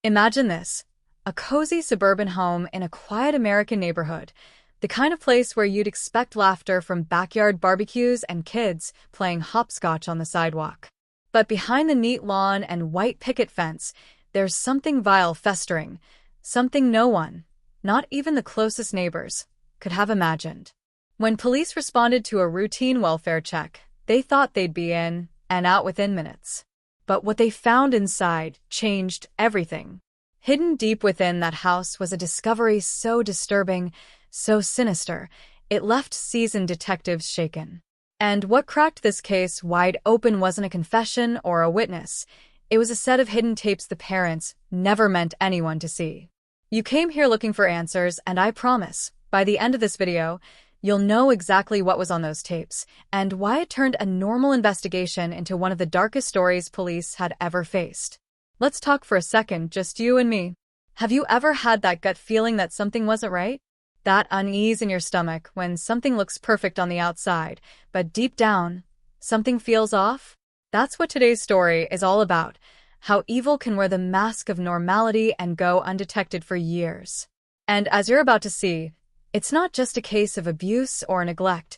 Imagine this, a cozy suburban home in a quiet American neighborhood, the kind of place where you'd expect laughter from backyard barbecues and kids playing hopscotch on the sidewalk. But behind the neat lawn and white picket fence, there's something vile festering, something no one, not even the closest neighbors, could have imagined. When police responded to a routine welfare check, they thought they'd be in and out within minutes. But what they found inside changed everything. Hidden deep within that house was a discovery so disturbing, so sinister, it left seasoned detectives shaken. And what cracked this case wide open wasn't a confession or a witness. It was a set of hidden tapes the parents never meant anyone to see. You came here looking for answers, and I promise, by the end of this video, you'll know exactly what was on those tapes and why it turned a normal investigation into one of the darkest stories police had ever faced. Let's talk for a second, just you and me. Have you ever had that gut feeling that something wasn't right? That unease in your stomach when something looks perfect on the outside, but deep down, something feels off? That's what today's story is all about, how evil can wear the mask of normality and go undetected for years. And as you're about to see, it's not just a case of abuse or neglect,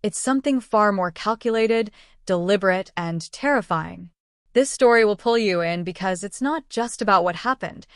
it's something far more calculated, deliberate, and terrifying. This story will pull you in because it's not just about what happened,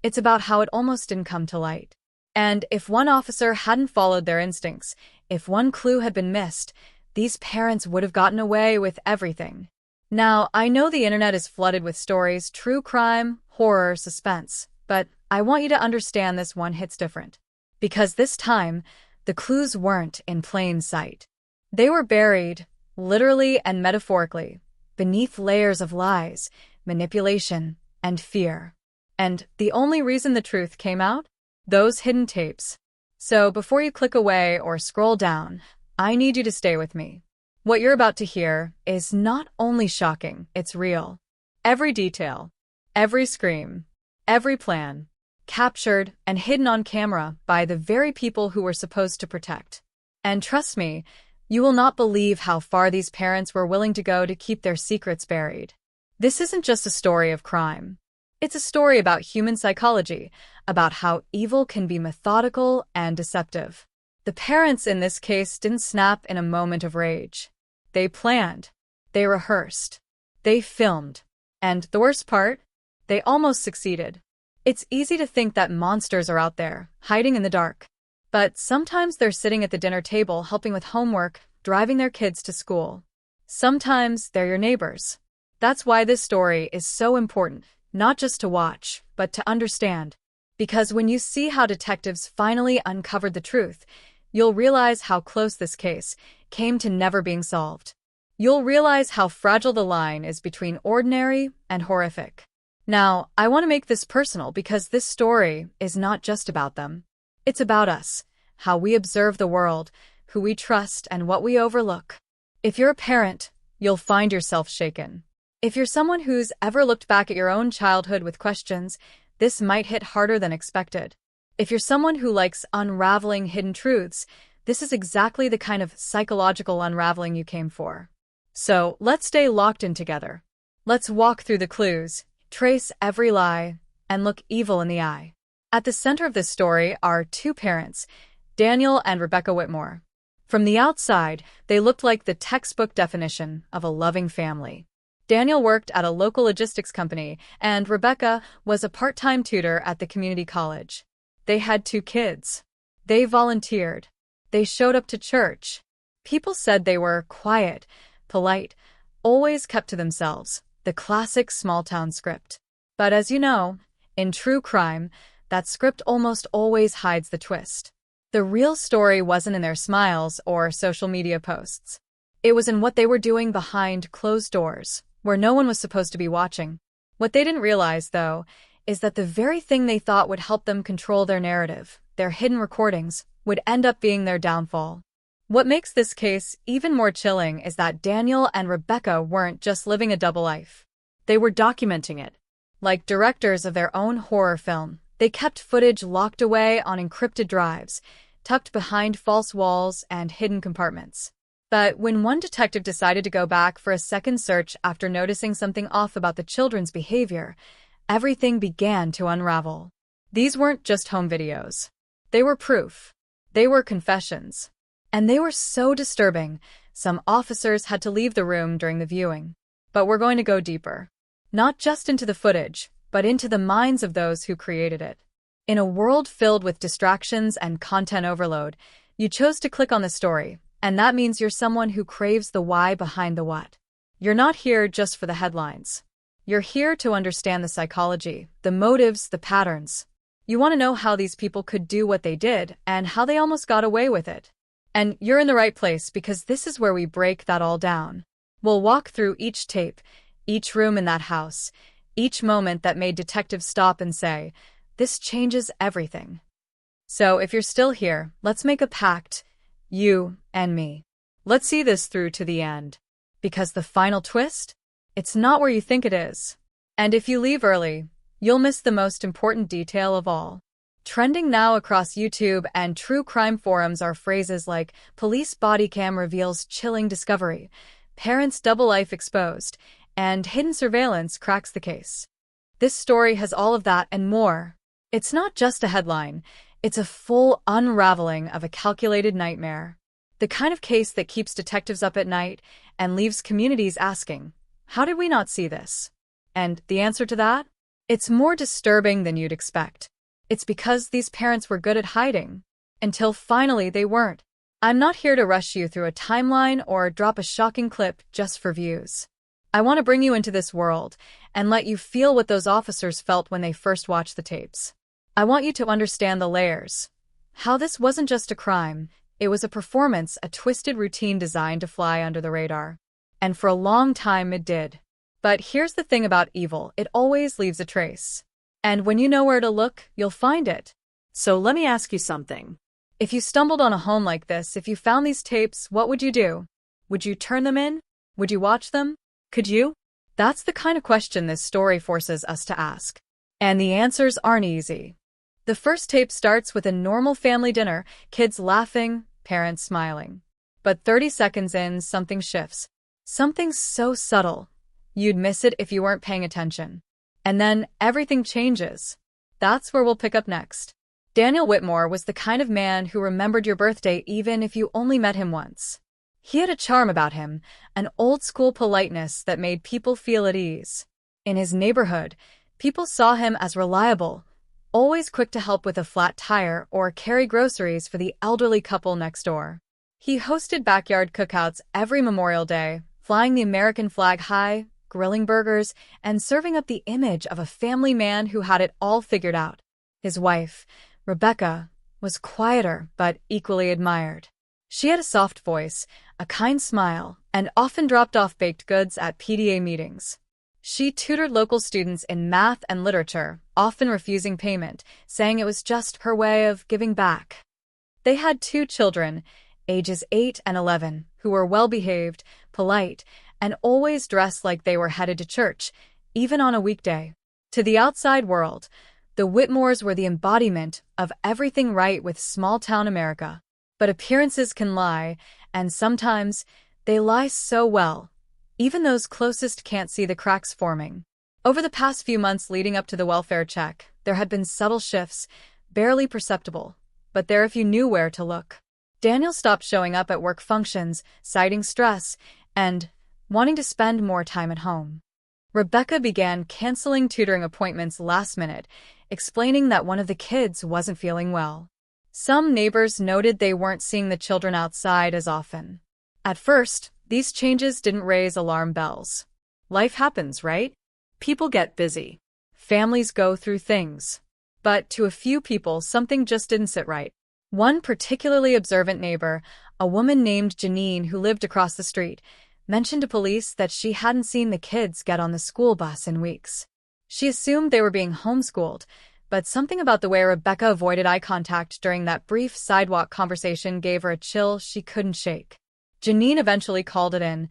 it's about how it almost didn't come to light. And if one officer hadn't followed their instincts, if one clue had been missed, these parents would have gotten away with everything. Now, I know the internet is flooded with stories, true crime, horror, suspense, but I want you to understand this one hits different. Because this time, the clues weren't in plain sight. They were buried, literally and metaphorically, beneath layers of lies, manipulation, and fear. And the only reason the truth came out? Those hidden tapes. So before you click away or scroll down, I need you to stay with me. What you're about to hear is not only shocking, it's real. Every detail, every scream, every plan, captured and hidden on camera by the very people who were supposed to protect. And trust me, you will not believe how far these parents were willing to go to keep their secrets buried. This isn't just a story of crime. It's a story about human psychology, about how evil can be methodical and deceptive. The parents in this case didn't snap in a moment of rage. They planned, they rehearsed, they filmed, and the worst part, they almost succeeded. It's easy to think that monsters are out there, hiding in the dark. But sometimes they're sitting at the dinner table helping with homework, driving their kids to school. Sometimes they're your neighbors. That's why this story is so important, not just to watch, but to understand. Because when you see how detectives finally uncovered the truth, you'll realize how close this case came to never being solved. You'll realize how fragile the line is between ordinary and horrific. Now, I want to make this personal because this story is not just about them. It's about us, how we observe the world, who we trust, and what we overlook. If you're a parent, you'll find yourself shaken. If you're someone who's ever looked back at your own childhood with questions, this might hit harder than expected. If you're someone who likes unraveling hidden truths, this is exactly the kind of psychological unraveling you came for. So, let's stay locked in together. Let's walk through the clues, trace every lie, and look evil in the eye. At the center of this story are two parents, Daniel and Rebecca Whitmore. From the outside, they looked like the textbook definition of a loving family. Daniel worked at a local logistics company, and Rebecca was a part-time tutor at the community college. They had two kids. They volunteered. They showed up to church. People said they were quiet, polite, always kept to themselves, the classic small-town script. But as you know, in true crime, that script almost always hides the twist. The real story wasn't in their smiles or social media posts. It was in what they were doing behind closed doors, where no one was supposed to be watching. What they didn't realize, though, is that the very thing they thought would help them control their narrative, their hidden recordings, would end up being their downfall. What makes this case even more chilling is that Daniel and Rebecca weren't just living a double life. They were documenting it. Like directors of their own horror film, they kept footage locked away on encrypted drives, tucked behind false walls and hidden compartments. But when one detective decided to go back for a second search after noticing something off about the children's behavior, everything began to unravel. These weren't just home videos. They were proof. They were confessions. And they were so disturbing, some officers had to leave the room during the viewing. But we're going to go deeper. Not just into the footage, but into the minds of those who created it. In a world filled with distractions and content overload, you chose to click on the story, and that means you're someone who craves the why behind the what. You're not here just for the headlines. You're here to understand the psychology, the motives, the patterns. You want to know how these people could do what they did and how they almost got away with it. And you're in the right place because this is where we break that all down. We'll walk through each tape, each room in that house, each moment that made detectives stop and say, "This changes everything." So if you're still here, let's make a pact, you and me. Let's see this through to the end. Because the final twist? It's not where you think it is. And if you leave early, you'll miss the most important detail of all. Trending now across YouTube and true crime forums are phrases like police body cam reveals chilling discovery, parents' double life exposed, and hidden surveillance cracks the case. This story has all of that and more. It's not just a headline, it's a full unraveling of a calculated nightmare. The kind of case that keeps detectives up at night and leaves communities asking, how did we not see this? And the answer to that? It's more disturbing than you'd expect. It's because these parents were good at hiding. Until finally they weren't. I'm not here to rush you through a timeline or drop a shocking clip just for views. I want to bring you into this world and let you feel what those officers felt when they first watched the tapes. I want you to understand the layers. How this wasn't just a crime, it was a performance, a twisted routine designed to fly under the radar. And for a long time it did. But here's the thing about evil, it always leaves a trace. And when you know where to look, you'll find it. So let me ask you something. If you stumbled on a home like this, if you found these tapes, what would you do? Would you turn them in? Would you watch them? Could you? That's the kind of question this story forces us to ask. And the answers aren't easy. The first tape starts with a normal family dinner, kids laughing, parents smiling. But 30 seconds in, something shifts. Something so subtle, you'd miss it if you weren't paying attention. And then everything changes. That's where we'll pick up next. Daniel Whitmore was the kind of man who remembered your birthday even if you only met him once. He had a charm about him, an old-school politeness that made people feel at ease. In his neighborhood, people saw him as reliable, always quick to help with a flat tire or carry groceries for the elderly couple next door. He hosted backyard cookouts every Memorial Day, flying the American flag high, grilling burgers, and serving up the image of a family man who had it all figured out. His wife, Rebecca, was quieter but equally admired. She had a soft voice, a kind smile, and often dropped off baked goods at PTA meetings. She tutored local students in math and literature, often refusing payment, saying it was just her way of giving back. They had 2 children, ages 8 and 11, who were well-behaved, polite, and always dressed like they were headed to church, even on a weekday. To the outside world, the Whitmores were the embodiment of everything right with small-town America. But appearances can lie, and sometimes they lie so well. Even those closest can't see the cracks forming. Over the past few months leading up to the welfare check, there had been subtle shifts, barely perceptible, but there if you knew where to look. Daniel stopped showing up at work functions, citing stress, and wanting to spend more time at home. Rebecca began canceling tutoring appointments last minute, explaining that one of the kids wasn't feeling well. Some neighbors noted they weren't seeing the children outside as often. At first, these changes didn't raise alarm bells. Life happens, right? People get busy. Families go through things. But to a few people, something just didn't sit right. One particularly observant neighbor, a woman named Janine who lived across the street, mentioned to police that she hadn't seen the kids get on the school bus in weeks. She assumed they were being homeschooled, but something about the way Rebecca avoided eye contact during that brief sidewalk conversation gave her a chill she couldn't shake. Janine eventually called it in.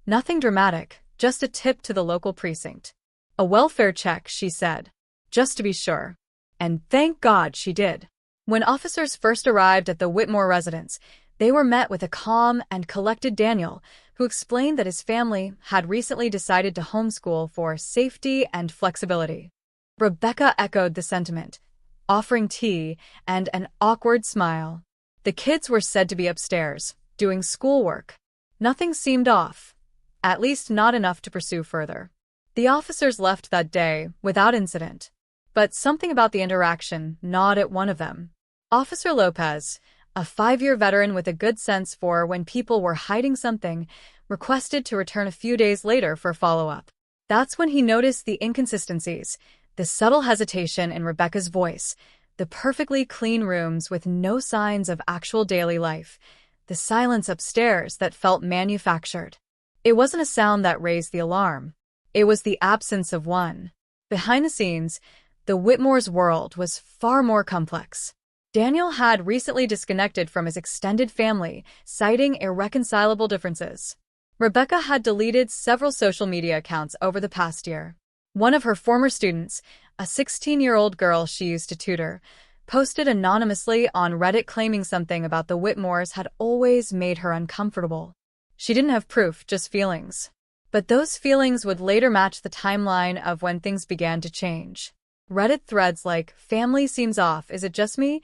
Nothing dramatic, just a tip to the local precinct. A welfare check, she said. Just to be sure. And thank God she did. When officers first arrived at the Whitmore residence, they were met with a calm and collected Daniel, who explained that his family had recently decided to homeschool for safety and flexibility. Rebecca echoed the sentiment, offering tea and an awkward smile. The kids were said to be upstairs, doing schoolwork. Nothing seemed off, at least not enough to pursue further. The officers left that day without incident, but something about the interaction gnawed at one of them. Officer Lopez, a 5-year veteran with a good sense for when people were hiding something, requested to return a few days later for follow-up. That's when he noticed the inconsistencies, the subtle hesitation in Rebecca's voice, the perfectly clean rooms with no signs of actual daily life, the silence upstairs that felt manufactured. It wasn't a sound that raised the alarm. It was the absence of one. Behind the scenes, the Whitmore's world was far more complex. Daniel had recently disconnected from his extended family, citing irreconcilable differences. Rebecca had deleted several social media accounts over the past year. One of her former students, a 16-year-old girl she used to tutor, posted anonymously on Reddit claiming something about the Whitmores had always made her uncomfortable. She didn't have proof, just feelings. But those feelings would later match the timeline of when things began to change. Reddit threads like, "Family seems off, is it just me?"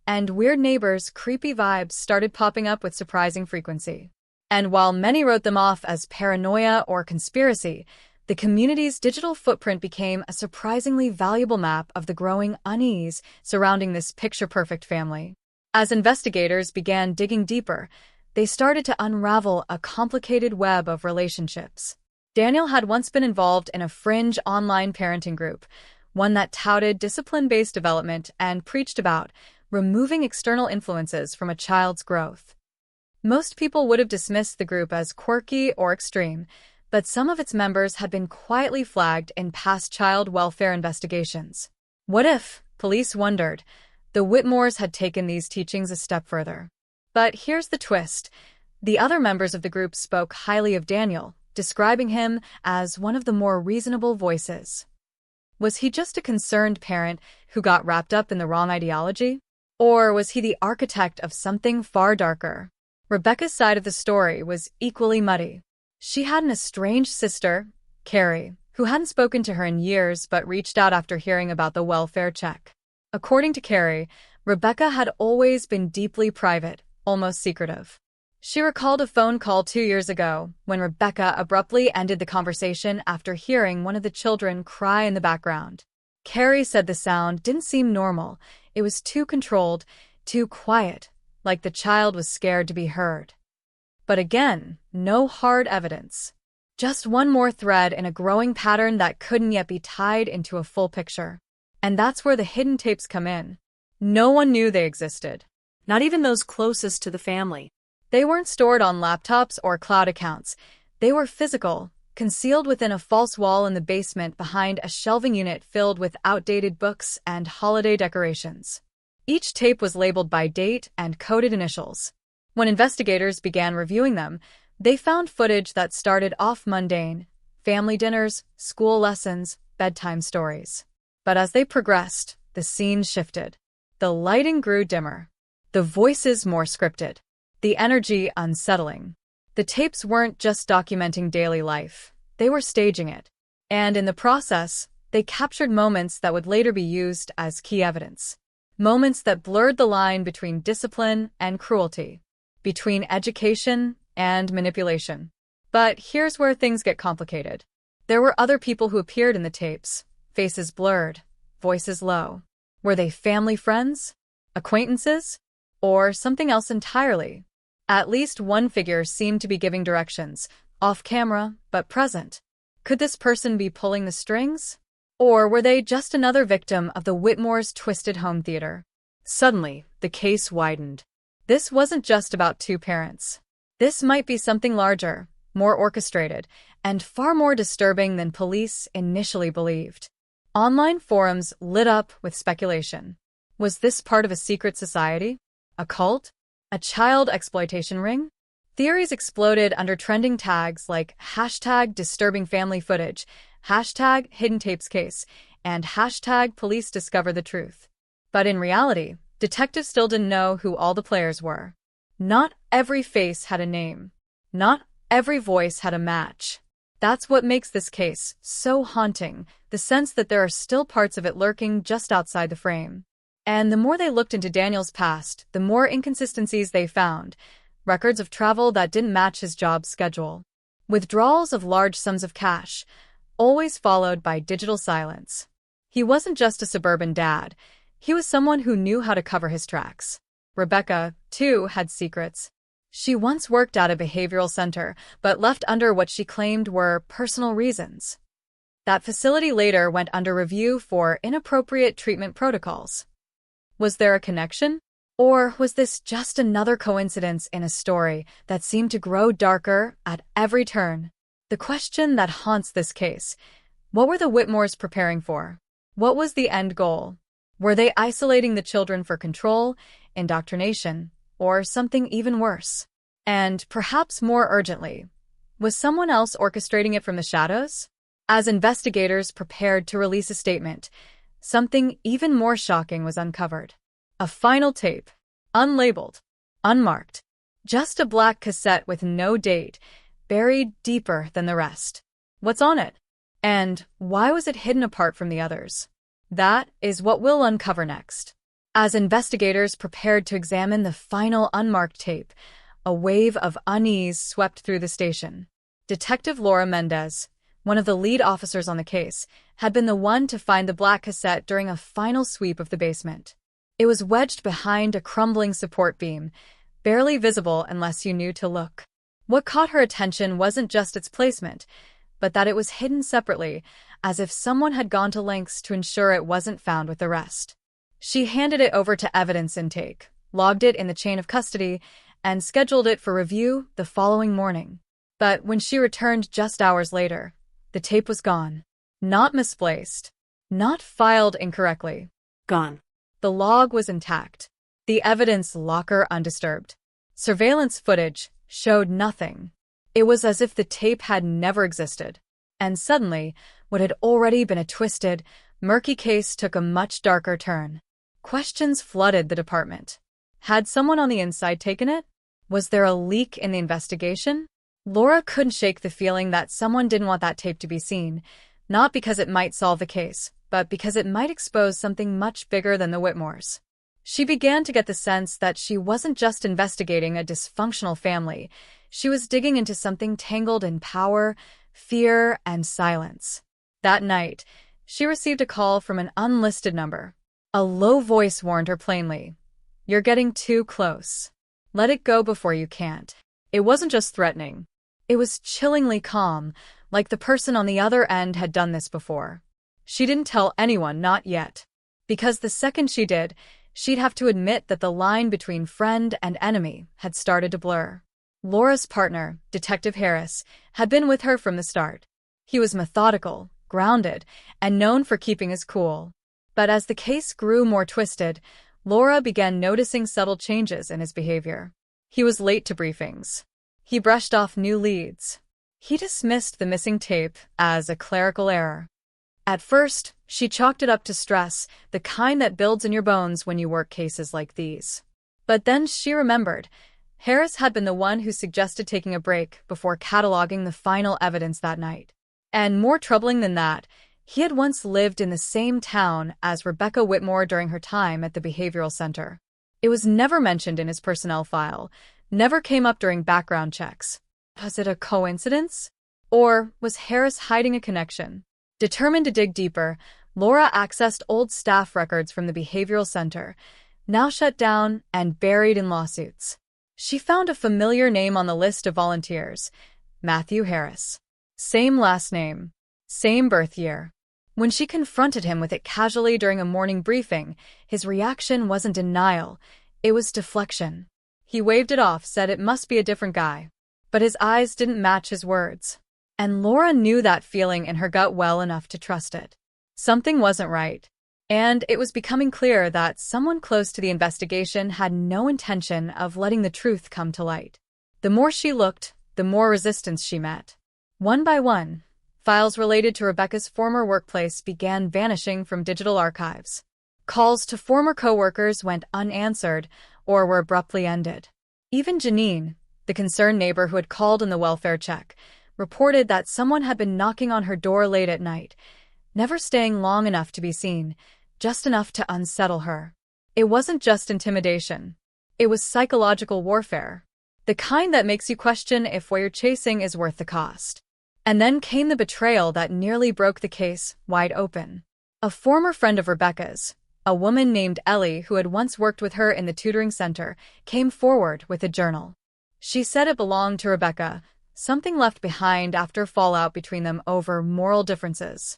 and "Weird neighbors, creepy vibes" started popping up with surprising frequency. And while many wrote them off as paranoia or conspiracy, the community's digital footprint became a surprisingly valuable map of the growing unease surrounding this picture-perfect family. As investigators began digging deeper, they started to unravel a complicated web of relationships. Daniel had once been involved in a fringe online parenting group, one that touted discipline-based development and preached about removing external influences from a child's growth. Most people would have dismissed the group as quirky or extreme, but some of its members had been quietly flagged in past child welfare investigations. What if, police wondered, the Whitmores had taken these teachings a step further? But here's the twist. The other members of the group spoke highly of Daniel, describing him as one of the more reasonable voices. Was he just a concerned parent who got wrapped up in the wrong ideology? Or was he the architect of something far darker? Rebecca's side of the story was equally muddy. She had an estranged sister, Carrie, who hadn't spoken to her in years but reached out after hearing about the welfare check. According to Carrie, Rebecca had always been deeply private, almost secretive. She recalled a phone call 2 years ago when Rebecca abruptly ended the conversation after hearing one of the children cry in the background. Carrie said the sound didn't seem normal. It was too controlled, too quiet, like the child was scared to be heard. But again, no hard evidence. Just one more thread in a growing pattern that couldn't yet be tied into a full picture. And that's where the hidden tapes come in. No one knew they existed. Not even those closest to the family. They weren't stored on laptops or cloud accounts. They were physical, concealed within a false wall in the basement behind a shelving unit filled with outdated books and holiday decorations. Each tape was labeled by date and coded initials. When investigators began reviewing them, they found footage that started off mundane: family dinners, school lessons, bedtime stories. But as they progressed, the scene shifted. The lighting grew dimmer. The voices more scripted. The energy unsettling. The tapes weren't just documenting daily life. They were staging it. And in the process, they captured moments that would later be used as key evidence. Moments that blurred the line between discipline and cruelty, between education and manipulation. But here's where things get complicated. There were other people who appeared in the tapes, faces blurred, voices low. Were they family friends? Acquaintances? Or something else entirely? At least one figure seemed to be giving directions, off camera, but present. Could this person be pulling the strings? Or were they just another victim of the Whitmore's twisted home theater? Suddenly, the case widened. This wasn't just about two parents. This might be something larger, more orchestrated, and far more disturbing than police initially believed. Online forums lit up with speculation. Was this part of a secret society? A cult? A child exploitation ring? Theories exploded under trending tags like #disturbingfamilyfootage, #hidden-tapes-case, and #police-discover-the-truth. But in reality, detectives still didn't know who all the players were. Not every face had a name. Not every voice had a match. That's what makes this case so haunting, the sense that there are still parts of it lurking just outside the frame. And the more they looked into Daniel's past, the more inconsistencies they found. Records of travel that didn't match his job schedule. Withdrawals of large sums of cash, always followed by digital silence. He wasn't just a suburban dad. He was someone who knew how to cover his tracks. Rebecca, too, had secrets. She once worked at a behavioral center, but left under what she claimed were personal reasons. That facility later went under review for inappropriate treatment protocols. Was there a connection? Or was this just another coincidence in a story that seemed to grow darker at every turn? The question that haunts this case: what were the Whitmores preparing for? What was the end goal? Were they isolating the children for control, indoctrination, or something even worse? And, perhaps more urgently, was someone else orchestrating it from the shadows? As investigators prepared to release a statement, something even more shocking was uncovered. A final tape, unlabeled, unmarked, just a black cassette with no date, buried deeper than the rest. What's on it? And why was it hidden apart from the others? That is what we'll uncover next. As investigators prepared to examine the final unmarked tape, a wave of unease swept through the station. Detective Laura Mendez, one of the lead officers on the case, had been the one to find the black cassette during a final sweep of the basement. It was wedged behind a crumbling support beam, barely visible unless you knew to look. What caught her attention wasn't just its placement, but that it was hidden separately, as if someone had gone to lengths to ensure it wasn't found with the rest. She handed it over to evidence intake, logged it in the chain of custody, and scheduled it for review the following morning. But when she returned just hours later, the tape was gone. Not misplaced. Not filed incorrectly. Gone. The log was intact. The evidence locker undisturbed. Surveillance footage showed nothing. It was as if the tape had never existed. And suddenly, what had already been a twisted, murky case took a much darker turn. Questions flooded the department. Had someone on the inside taken it? Was there a leak in the investigation? Laura couldn't shake the feeling that someone didn't want that tape to be seen, not because it might solve the case, but because it might expose something much bigger than the Whitmores. She began to get the sense that she wasn't just investigating a dysfunctional family. She was digging into something tangled in power, fear, and silence. That night, she received a call from an unlisted number. A low voice warned her plainly, "You're getting too close. Let it go before you can't." It wasn't just threatening. It was chillingly calm, like the person on the other end had done this before. She didn't tell anyone, not yet. Because the second she did, she'd have to admit that the line between friend and enemy had started to blur. Laura's partner, Detective Harris, had been with her from the start. He was methodical, grounded, and known for keeping his cool. But as the case grew more twisted, Laura began noticing subtle changes in his behavior. He was late to briefings. He brushed off new leads. He dismissed the missing tape as a clerical error. At first, she chalked it up to stress, the kind that builds in your bones when you work cases like these. But then she remembered. Harris had been the one who suggested taking a break before cataloging the final evidence that night. And more troubling than that, he had once lived in the same town as Rebecca Whitmore during her time at the behavioral center. It was never mentioned in his personnel file, never came up during background checks. Was it a coincidence? Or was Harris hiding a connection? Determined to dig deeper, Laura accessed old staff records from the behavioral center, now shut down and buried in lawsuits. She found a familiar name on the list of volunteers: Matthew Harris. Same last name, same birth year. When she confronted him with it casually during a morning briefing, his reaction wasn't denial, it was deflection. He waved it off, said it must be a different guy. But his eyes didn't match his words. And Laura knew that feeling in her gut well enough to trust it. Something wasn't right. And it was becoming clear that someone close to the investigation had no intention of letting the truth come to light. The more she looked, the more resistance she met. One by one, files related to Rebecca's former workplace began vanishing from digital archives. Calls to former coworkers went unanswered or were abruptly ended. Even Janine, the concerned neighbor who had called in the welfare check, reported that someone had been knocking on her door late at night, never staying long enough to be seen, just enough to unsettle her. It wasn't just intimidation. It was psychological warfare. The kind that makes you question if what you're chasing is worth the cost. And then came the betrayal that nearly broke the case wide open. A former friend of Rebecca's, a woman named Ellie who had once worked with her in the tutoring center, came forward with a journal. She said it belonged to Rebecca, something left behind after fallout between them over moral differences.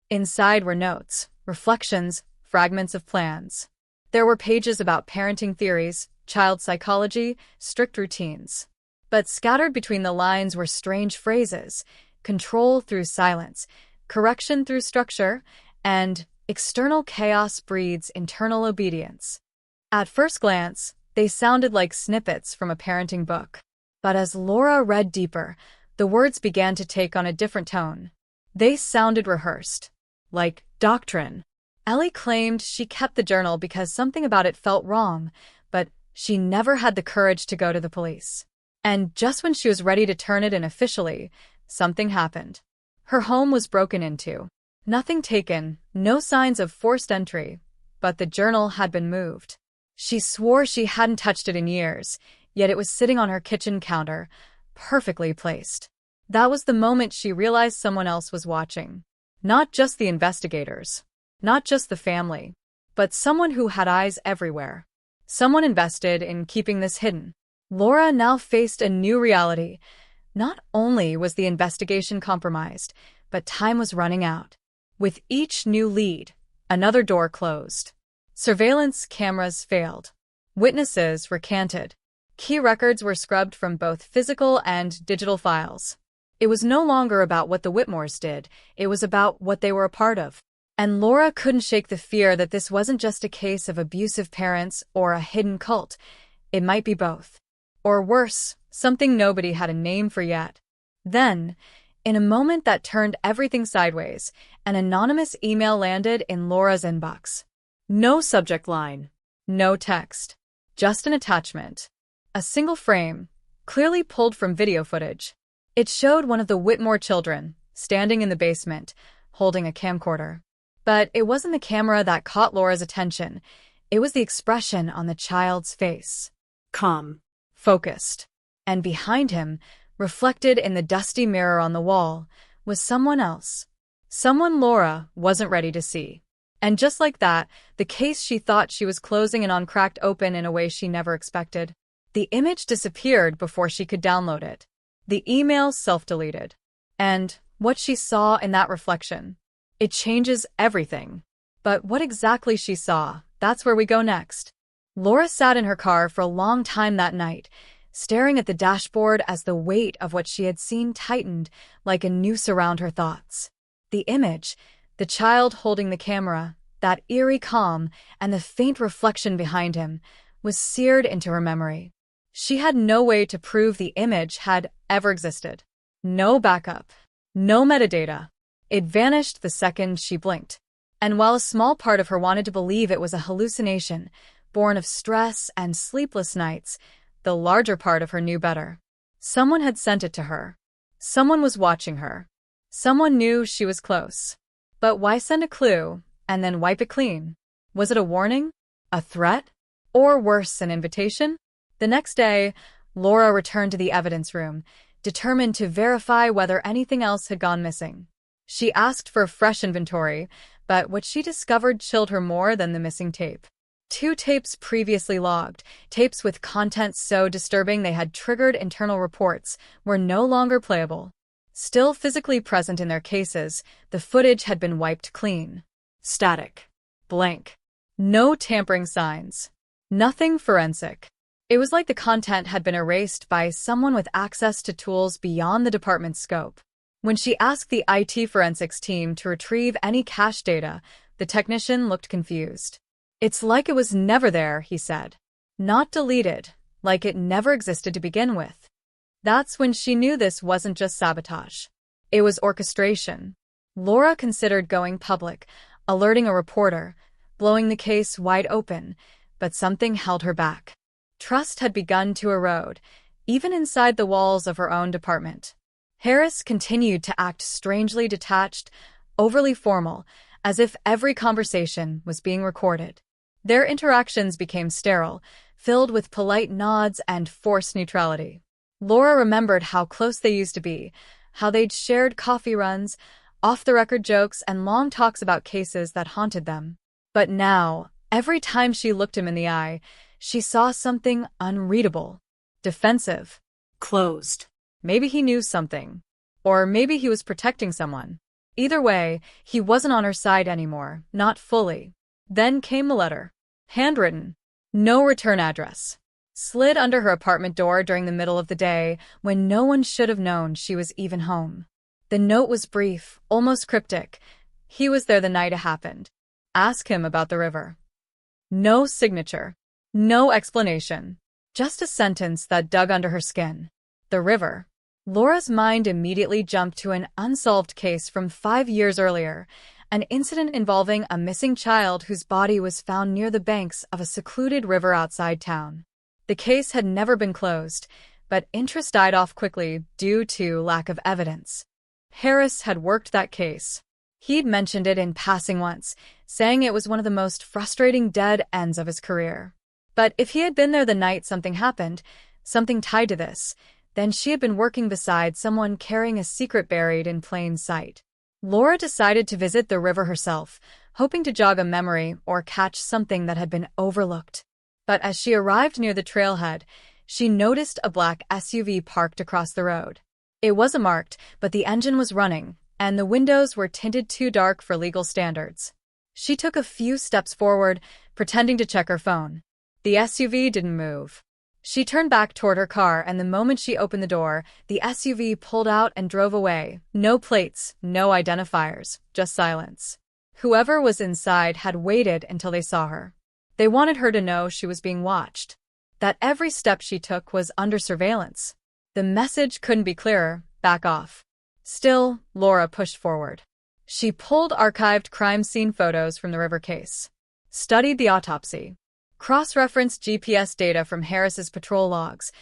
Inside were notes, reflections, fragments of plans. There were pages about parenting theories, child psychology, strict routines. But scattered between the lines were strange phrases: control through silence, correction through structure, and external chaos breeds internal obedience. At first glance, they sounded like snippets from a parenting book. But as Laura read deeper, the words began to take on a different tone. They sounded rehearsed, like doctrine. Ellie claimed she kept the journal because something about it felt wrong, but she never had the courage to go to the police. And just when she was ready to turn it in officially, something happened. Her home was broken into. Nothing taken, no signs of forced entry, but the journal had been moved. She swore she hadn't touched it in years, yet it was sitting on her kitchen counter, perfectly placed. That was the moment she realized someone else was watching. Not just the investigators. Not just the family, but someone who had eyes everywhere. Someone invested in keeping this hidden. Laura now faced a new reality. Not only was the investigation compromised, but time was running out. With each new lead, another door closed. Surveillance cameras failed. Witnesses recanted. Key records were scrubbed from both physical and digital files. It was no longer about what the Whitmores did, it was about what they were a part of. And Laura couldn't shake the fear that this wasn't just a case of abusive parents or a hidden cult. It might be both. Or worse, something nobody had a name for yet. Then, in a moment that turned everything sideways, an anonymous email landed in Laura's inbox. No subject line. No text. Just an attachment. A single frame, clearly pulled from video footage. It showed one of the Whitmore children, standing in the basement, holding a camcorder. But it wasn't the camera that caught Laura's attention. It was the expression on the child's face. Calm. Focused. And behind him, reflected in the dusty mirror on the wall, was someone else. Someone Laura wasn't ready to see. And just like that, the case she thought she was closing in on cracked open in a way she never expected. The image disappeared before she could download it. The email self-deleted. And what she saw in that reflection. It changes everything. But what exactly she saw, that's where we go next. Laura sat in her car for a long time that night, staring at the dashboard as the weight of what she had seen tightened like a noose around her thoughts. The image, the child holding the camera, that eerie calm, and the faint reflection behind him, was seared into her memory. She had no way to prove the image had ever existed. No backup. No metadata. It vanished the second she blinked. And while a small part of her wanted to believe it was a hallucination, born of stress and sleepless nights, the larger part of her knew better. Someone had sent it to her. Someone was watching her. Someone knew she was close. But why send a clue and then wipe it clean? Was it a warning? A threat? Or worse, an invitation? The next day, Laura returned to the evidence room, determined to verify whether anything else had gone missing. She asked for a fresh inventory, but what she discovered chilled her more than the missing tape. 2 tapes previously logged, tapes with content so disturbing they had triggered internal reports, were no longer playable. Still physically present in their cases, the footage had been wiped clean. Static. Blank. No tampering signs. Nothing forensic. It was like the content had been erased by someone with access to tools beyond the department's scope. When she asked the IT forensics team to retrieve any cache data, the technician looked confused. It's like it was never there, he said. Not deleted, like it never existed to begin with. That's when she knew this wasn't just sabotage. It was orchestration. Laura considered going public, alerting a reporter, blowing the case wide open, but something held her back. Trust had begun to erode, even inside the walls of her own department. Harris continued to act strangely detached, overly formal, as if every conversation was being recorded. Their interactions became sterile, filled with polite nods and forced neutrality. Laura remembered how close they used to be, how they'd shared coffee runs, off-the-record jokes, and long talks about cases that haunted them. But now, every time she looked him in the eye, she saw something unreadable. Defensive. Closed. Maybe he knew something. Or maybe he was protecting someone. Either way, he wasn't on her side anymore, not fully. Then came a letter. Handwritten. No return address. Slid under her apartment door during the middle of the day, when no one should have known she was even home. The note was brief, almost cryptic. He was there the night it happened. Ask him about the river. No signature. No explanation. Just a sentence that dug under her skin. The river. Laura's mind immediately jumped to an unsolved case from 5 years earlier, an incident involving a missing child whose body was found near the banks of a secluded river outside town. The case had never been closed, but interest died off quickly due to lack of evidence. Harris had worked that case. He'd mentioned it in passing once, saying it was one of the most frustrating dead ends of his career. But if he had been there the night something happened, something tied to this, then she had been working beside someone carrying a secret buried in plain sight. Laura decided to visit the river herself, hoping to jog a memory or catch something that had been overlooked. But as she arrived near the trailhead, she noticed a black SUV parked across the road. It wasn't marked, but the engine was running, and the windows were tinted too dark for legal standards. She took a few steps forward, pretending to check her phone. The SUV didn't move. She turned back toward her car, and the moment she opened the door, the SUV pulled out and drove away. No plates, no identifiers, just silence. Whoever was inside had waited until they saw her. They wanted her to know she was being watched, that every step she took was under surveillance. The message couldn't be clearer: back off. Still, Laura pushed forward. She pulled archived crime scene photos from the river case, studied the autopsy, cross-referenced GPS data from Harris's patrol logs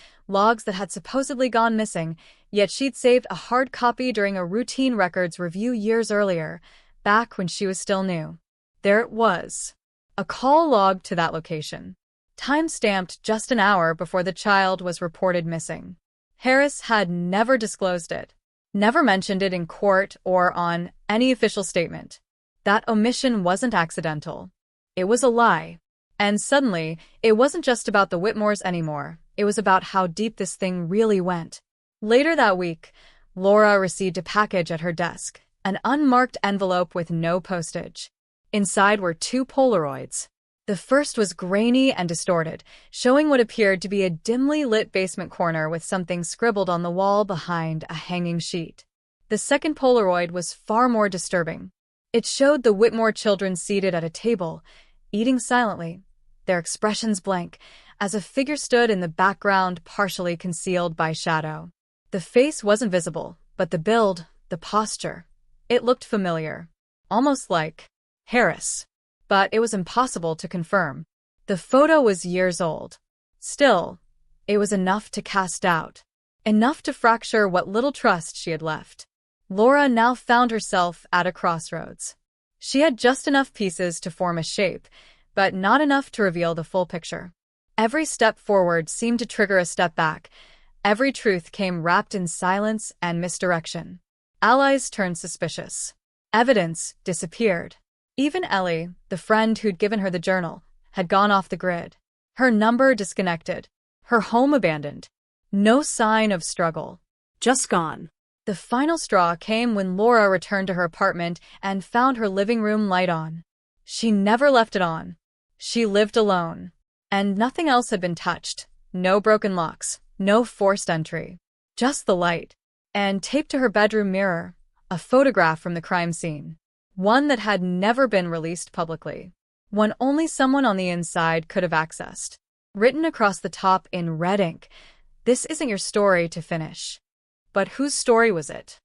that had supposedly gone missing, yet she'd saved a hard copy during a routine records review years earlier, back when she was still new. There it was. A call logged to that location, time-stamped just an hour before the child was reported missing. Harris had never disclosed it, never mentioned it in court or on any official statement. That omission wasn't accidental. It was a lie. And suddenly, it wasn't just about the Whitmores anymore. It was about how deep this thing really went. Later that week, Laura received a package at her desk, an unmarked envelope with no postage. Inside were 2 Polaroids. The first was grainy and distorted, showing what appeared to be a dimly lit basement corner with something scribbled on the wall behind a hanging sheet. The second Polaroid was far more disturbing. It showed the Whitmore children seated at a table, eating silently, their expressions blank, as a figure stood in the background, partially concealed by shadow. The face wasn't visible, but the build, the posture, it looked familiar. Almost like Harris. But it was impossible to confirm. The photo was years old. Still, it was enough to cast doubt. Enough to fracture what little trust she had left. Laura now found herself at a crossroads. She had just enough pieces to form a shape, but not enough to reveal the full picture. Every step forward seemed to trigger a step back. Every truth came wrapped in silence and misdirection. Allies turned suspicious. Evidence disappeared. Even Ellie, the friend who'd given her the journal, had gone off the grid. Her number disconnected. Her home abandoned. No sign of struggle. Just gone. The final straw came when Laura returned to her apartment and found her living room light on. She never left it on. She lived alone. And nothing else had been touched. No broken locks. No forced entry. Just the light. And taped to her bedroom mirror, a photograph from the crime scene. One that had never been released publicly. One only someone on the inside could have accessed. Written across the top in red ink, "This isn't your story to finish." But whose story was it?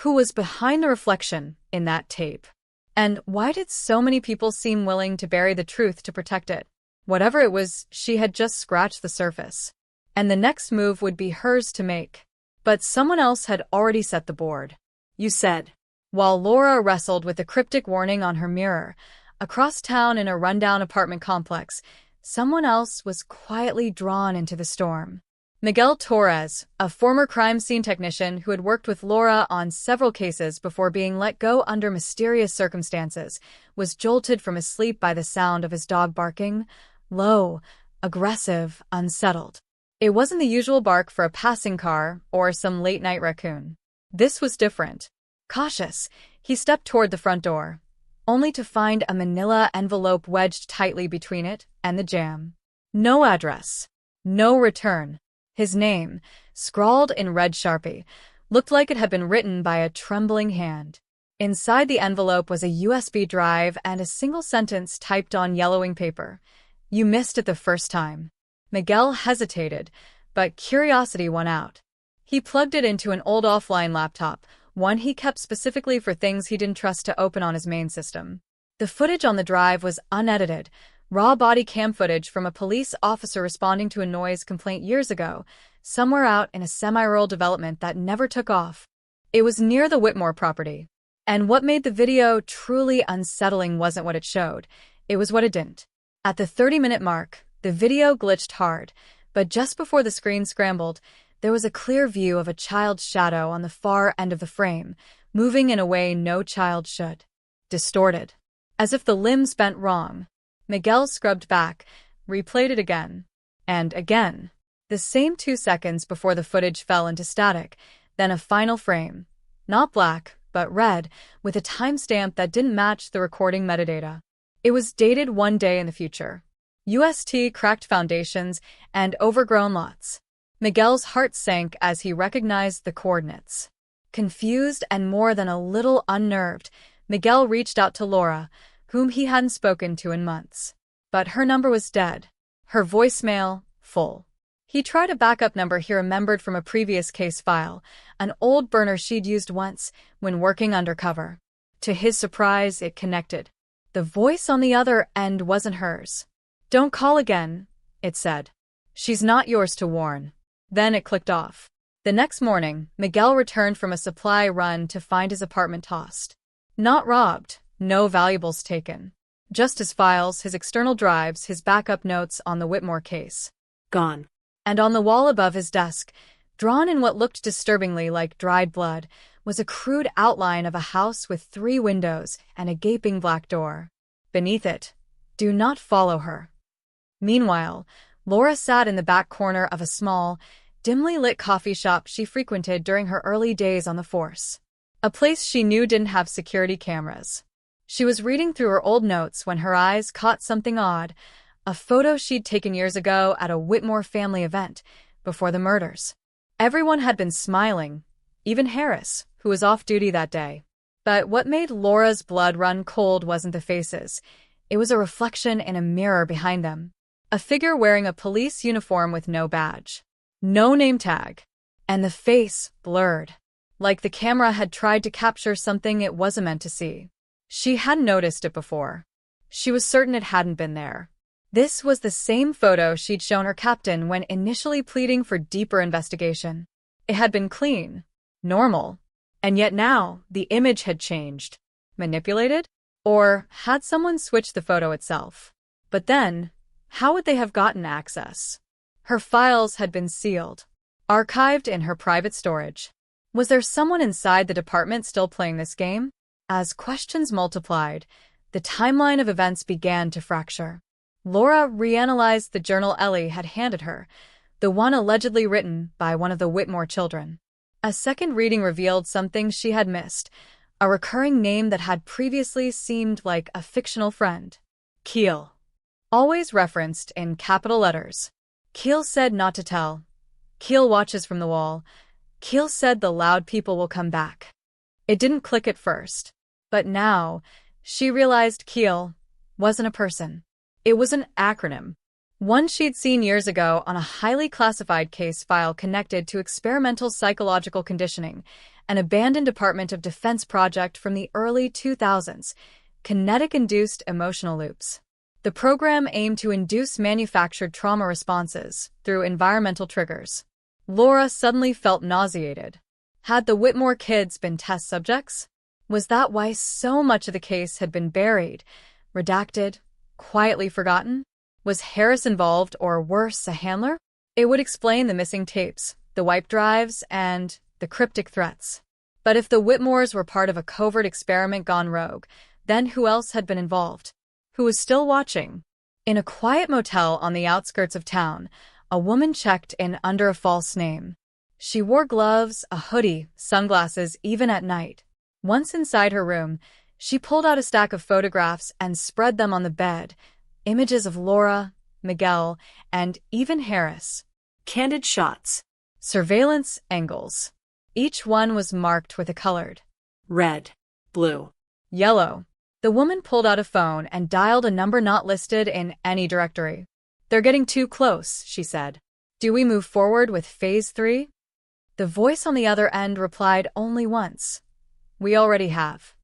Who was behind the reflection in that tape? And why did so many people seem willing to bury the truth to protect it? Whatever it was, she had just scratched the surface. And the next move would be hers to make. But someone else had already set the board. You said. While Laura wrestled with the cryptic warning on her mirror, across town in a rundown apartment complex, someone else was quietly drawn into the storm. Miguel Torres, a former crime scene technician who had worked with Laura on several cases before being let go under mysterious circumstances, was jolted from his sleep by the sound of his dog barking, low, aggressive, unsettled. It wasn't the usual bark for a passing car or some late-night raccoon. This was different. Cautious, he stepped toward the front door, only to find a manila envelope wedged tightly between it and the jamb. No address. No return. His name, scrawled in red Sharpie, looked like it had been written by a trembling hand. Inside the envelope was a USB drive and a single sentence typed on yellowing paper. "You missed it the first time." Miguel hesitated, but curiosity won out. He plugged it into an old offline laptop, one he kept specifically for things he didn't trust to open on his main system. The footage on the drive was unedited, raw body cam footage from a police officer responding to a noise complaint years ago, somewhere out in a semi-rural development that never took off. It was near the Whitmore property. And what made the video truly unsettling wasn't what it showed, it was what it didn't. At the 30-minute mark, the video glitched hard, but just before the screen scrambled, there was a clear view of a child's shadow on the far end of the frame, moving in a way no child should. Distorted. As if the limbs bent wrong. Miguel scrubbed back, replayed it again. And again. The same 2 seconds before the footage fell into static, then a final frame. Not black, but red, with a timestamp that didn't match the recording metadata. It was dated one day in the future. UST cracked foundations and overgrown lots. Miguel's heart sank as he recognized the coordinates. Confused and more than a little unnerved, Miguel reached out to Laura, whom he hadn't spoken to in months. But her number was dead. Her voicemail, full. He tried a backup number he remembered from a previous case file, an old burner she'd used once when working undercover. To his surprise, it connected. The voice on the other end wasn't hers. "Don't call again," it said. "She's not yours to warn." Then it clicked off. The next morning, Miguel returned from a supply run to find his apartment tossed. Not robbed, no valuables taken. Just his files, his external drives, his backup notes on the Whitmore case. Gone. And on the wall above his desk, drawn in what looked disturbingly like dried blood, was a crude outline of a house with 3 windows and a gaping black door. Beneath it, "Do not follow her." Meanwhile, Laura sat in the back corner of a small, dimly lit coffee shop she frequented during her early days on the force. A place she knew didn't have security cameras. She was reading through her old notes when her eyes caught something odd, a photo she'd taken years ago at a Whitmore family event, before the murders. Everyone had been smiling, even Harris, who was off duty that day. But what made Laura's blood run cold wasn't the faces. It was a reflection in a mirror behind them. A figure wearing a police uniform with no badge. No name tag. And the face blurred. Like the camera had tried to capture something it wasn't meant to see. She hadn't noticed it before. She was certain it hadn't been there. This was the same photo she'd shown her captain when initially pleading for deeper investigation. It had been clean. Normal. And yet now, the image had changed. Manipulated? Or had someone switched the photo itself? But then, how would they have gotten access? Her files had been sealed, archived in her private storage. Was there someone inside the department still playing this game? As questions multiplied, the timeline of events began to fracture. Laura reanalyzed the journal Ellie had handed her, the one allegedly written by one of the Whitmore children. A second reading revealed something she had missed, a recurring name that had previously seemed like a fictional friend. Keel. Always referenced in capital letters. Keel said not to tell. Keel watches from the wall. Keel said the loud people will come back. It didn't click at first. But now, she realized Keel wasn't a person. It was an acronym. One she'd seen years ago on a highly classified case file connected to experimental psychological conditioning, an abandoned Department of Defense project from the early 2000s, kinetic-induced emotional loops. The program aimed to induce manufactured trauma responses through environmental triggers. Laura suddenly felt nauseated. Had the Whitmore kids been test subjects? Was that why so much of the case had been buried, redacted, quietly forgotten? Was Harris involved, or worse, a handler? It would explain the missing tapes, the wipe drives, and the cryptic threats. But if the Whitmores were part of a covert experiment gone rogue, then who else had been involved? Who was still watching? In a quiet motel on the outskirts of town, a woman checked in under a false name. She wore gloves, a hoodie, sunglasses, even at night. Once inside her room, she pulled out a stack of photographs and spread them on the bed. Images of Laura, Miguel, and even Harris. Candid shots. Surveillance angles. Each one was marked with a colored Red. Blue. yellow. The woman pulled out a phone and dialed a number not listed in any directory. "They're getting too close," she said. "Do we move forward with Phase 3? The voice on the other end replied only once. "We already have."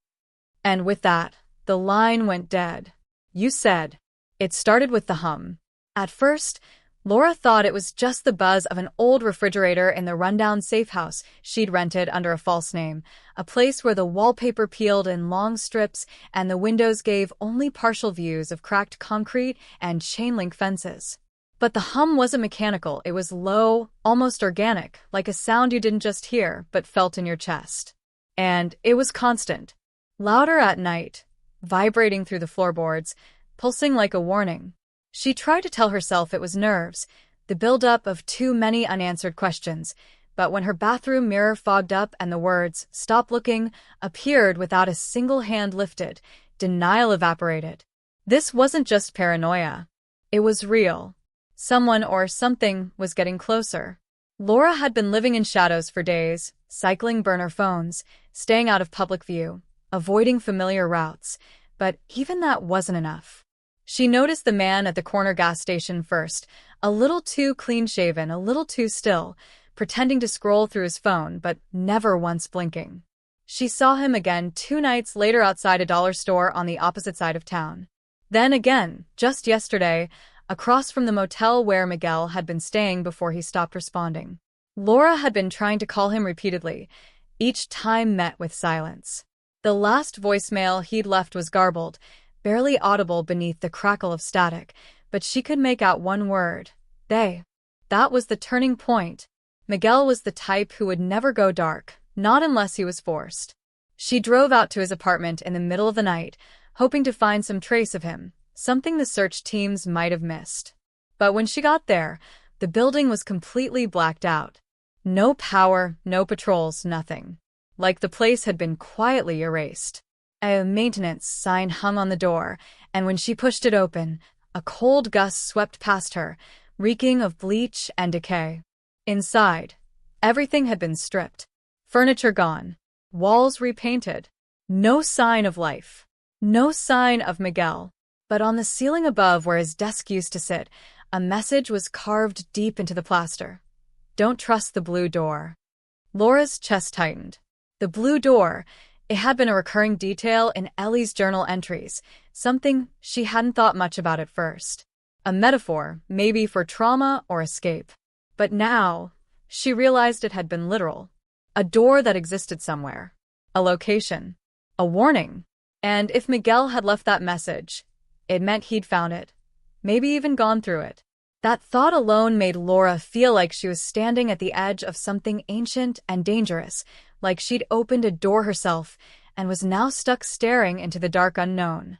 And with that, the line went dead. "You said." It started with the hum. At first, Laura thought it was just the buzz of an old refrigerator in the rundown safe house she'd rented under a false name, a place where the wallpaper peeled in long strips and the windows gave only partial views of cracked concrete and chain-link fences. But the hum wasn't mechanical, it was low, almost organic, like a sound you didn't just hear, but felt in your chest. And it was constant. Louder at night, vibrating through the floorboards, pulsing like a warning. She tried to tell herself it was nerves, the buildup of too many unanswered questions, but when her bathroom mirror fogged up and the words, "Stop looking," appeared without a single hand lifted, denial evaporated. This wasn't just paranoia. It was real. Someone or something was getting closer. Laura had been living in shadows for days, cycling burner phones, staying out of public view, avoiding familiar routes, but even that wasn't enough. She noticed the man at the corner gas station first, a little too clean-shaven, a little too still, pretending to scroll through his phone, but never once blinking. She saw him again 2 nights later outside a dollar store on the opposite side of town. Then again, just yesterday, across from the motel where Miguel had been staying before he stopped responding. Laura had been trying to call him repeatedly, each time met with silence. The last voicemail he'd left was garbled, barely audible beneath the crackle of static, but she could make out one word: they. That was the turning point. Miguel was the type who would never go dark, not unless he was forced. She drove out to his apartment in the middle of the night, hoping to find some trace of him, something the search teams might have missed. But when she got there, the building was completely blacked out. No power, no patrols, nothing. Like the place had been quietly erased. A maintenance sign hung on the door, and when she pushed it open, a cold gust swept past her, reeking of bleach and decay. Inside, everything had been stripped. Furniture gone. Walls repainted. No sign of life. No sign of Miguel. But on the ceiling above where his desk used to sit, a message was carved deep into the plaster. "Don't trust the blue door." Laura's chest tightened. The blue door. It had been a recurring detail in Ellie's journal entries, something she hadn't thought much about at first. A metaphor, maybe for trauma or escape. But now, she realized it had been literal. A door that existed somewhere. A location. A warning. And if Miguel had left that message, it meant he'd found it. Maybe even gone through it. That thought alone made Laura feel like she was standing at the edge of something ancient and dangerous, like she'd opened a door herself and was now stuck staring into the dark unknown.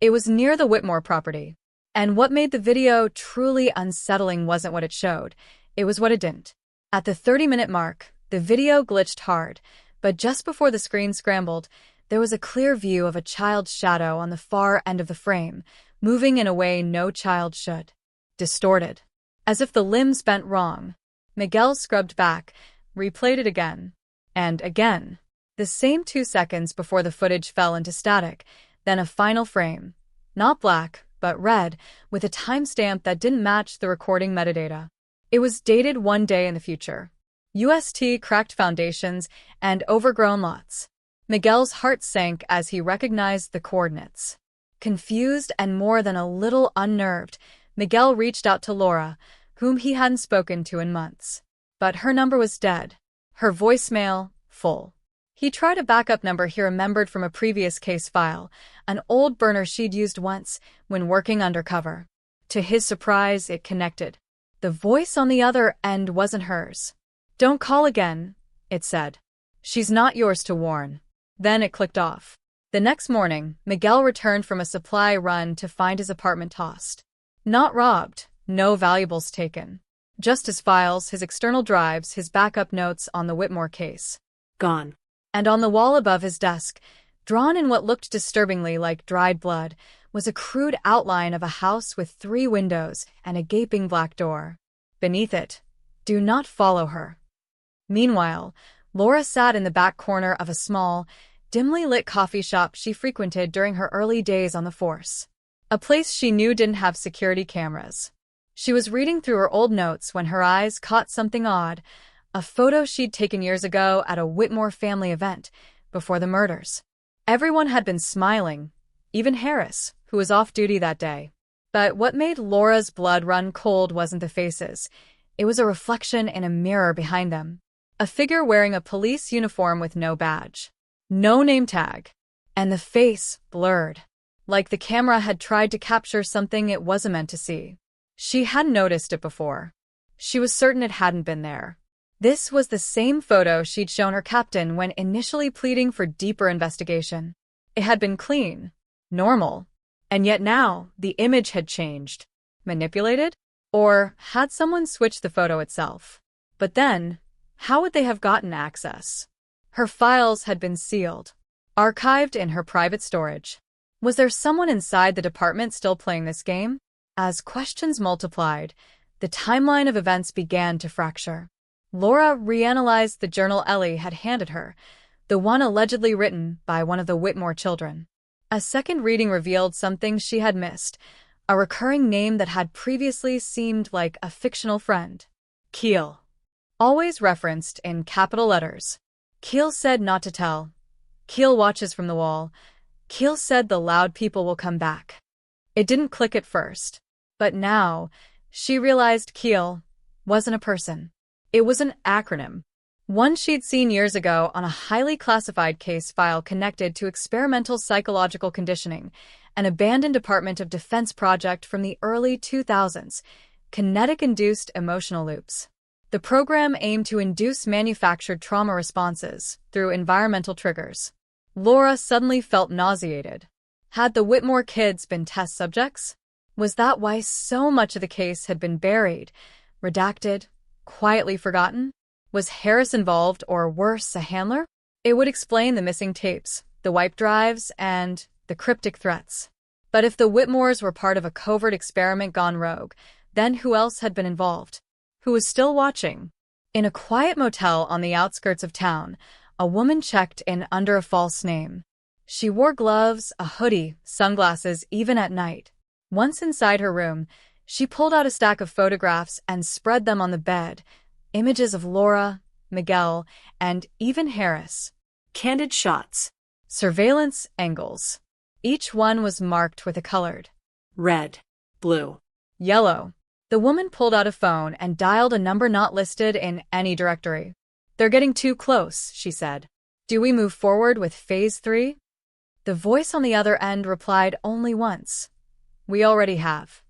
It was near the Whitmore property. And what made the video truly unsettling wasn't what it showed, it was what it didn't. At the 30-minute mark, the video glitched hard, but just before the screen scrambled, there was a clear view of a child's shadow on the far end of the frame, moving in a way no child should. Distorted. As if the limbs bent wrong. Miguel scrubbed back, replayed it again. And again. The same 2 seconds before the footage fell into static, then a final frame. Not black, but red, with a timestamp that didn't match the recording metadata. It was dated 1 day in the future. UST cracked foundations and overgrown lots. Miguel's heart sank as he recognized the coordinates. Confused and more than a little unnerved, Miguel reached out to Laura, whom he hadn't spoken to in months. but her number was dead. Her voicemail, full. He tried a backup number he remembered from a previous case file, an old burner she'd used once when working undercover. To his surprise, it connected. The voice on the other end wasn't hers. "Don't call again," it said. "She's not yours to warn." Then it clicked off. The next morning, Miguel returned from a supply run to find his apartment tossed. Not robbed, no valuables taken. Just his files, his external drives, his backup notes on the Whitmore case. Gone. And on the wall above his desk, drawn in what looked disturbingly like dried blood, was a crude outline of a house with 3 windows and a gaping black door. Beneath it, "Do not follow her." Meanwhile, Laura sat in the back corner of a small, dimly lit coffee shop she frequented during her early days on the force. A place she knew didn't have security cameras. She was reading through her old notes when her eyes caught something odd, a photo she'd taken years ago at a Whitmore family event before the murders. Everyone had been smiling, even Harris, who was off duty that day. But what made Laura's blood run cold wasn't the faces. It was a reflection in a mirror behind them. A figure wearing a police uniform with no badge. No name tag. And the face blurred. Like the camera had tried to capture something it wasn't meant to see. She hadn't noticed it before. She was certain it hadn't been there. This was the same photo she'd shown her captain when initially pleading for deeper investigation. It had been clean, normal, and yet now the image had changed. Manipulated? Or had someone switched the photo itself? But then, how would they have gotten access? Her files had been sealed, archived in her private storage. Was there someone inside the department still playing this game? As questions multiplied, the timeline of events began to fracture. Laura reanalyzed the journal Ellie had handed her, the one allegedly written by one of the Whitmore children. A second reading revealed something she had missed, a recurring name that had previously seemed like a fictional friend. Keel. Always referenced in capital letters. Keel said not to tell. Keel watches from the wall. Keel said the loud people will come back. It didn't click at first, but now she realized Keel wasn't a person. It was an acronym. One she'd seen years ago on a highly classified case file connected to experimental psychological conditioning, an abandoned Department of Defense project from the early 2000s, kinetic-induced emotional loops. The program aimed to induce manufactured trauma responses through environmental triggers. Laura suddenly felt nauseated. Had the Whitmore kids been test subjects? Was that why so much of the case had been buried, redacted, quietly forgotten? Was Harris involved, or worse, a handler? It would explain the missing tapes, the wipe drives, and the cryptic threats. But if the Whitmores were part of a covert experiment gone rogue, then who else had been involved? Who was still watching? In a quiet motel on the outskirts of town, a woman checked in under a false name. She wore gloves, a hoodie, sunglasses, even at night. Once inside her room, she pulled out a stack of photographs and spread them on the bed. Images of Laura, Miguel, and even Harris. Candid shots. Surveillance angles. Each one was marked with a colored. Red. Blue. Yellow. The woman pulled out a phone and dialed a number not listed in any directory. "They're getting too close," she said. "Do we move forward with Phase 3? The voice on the other end replied only once. "We already have."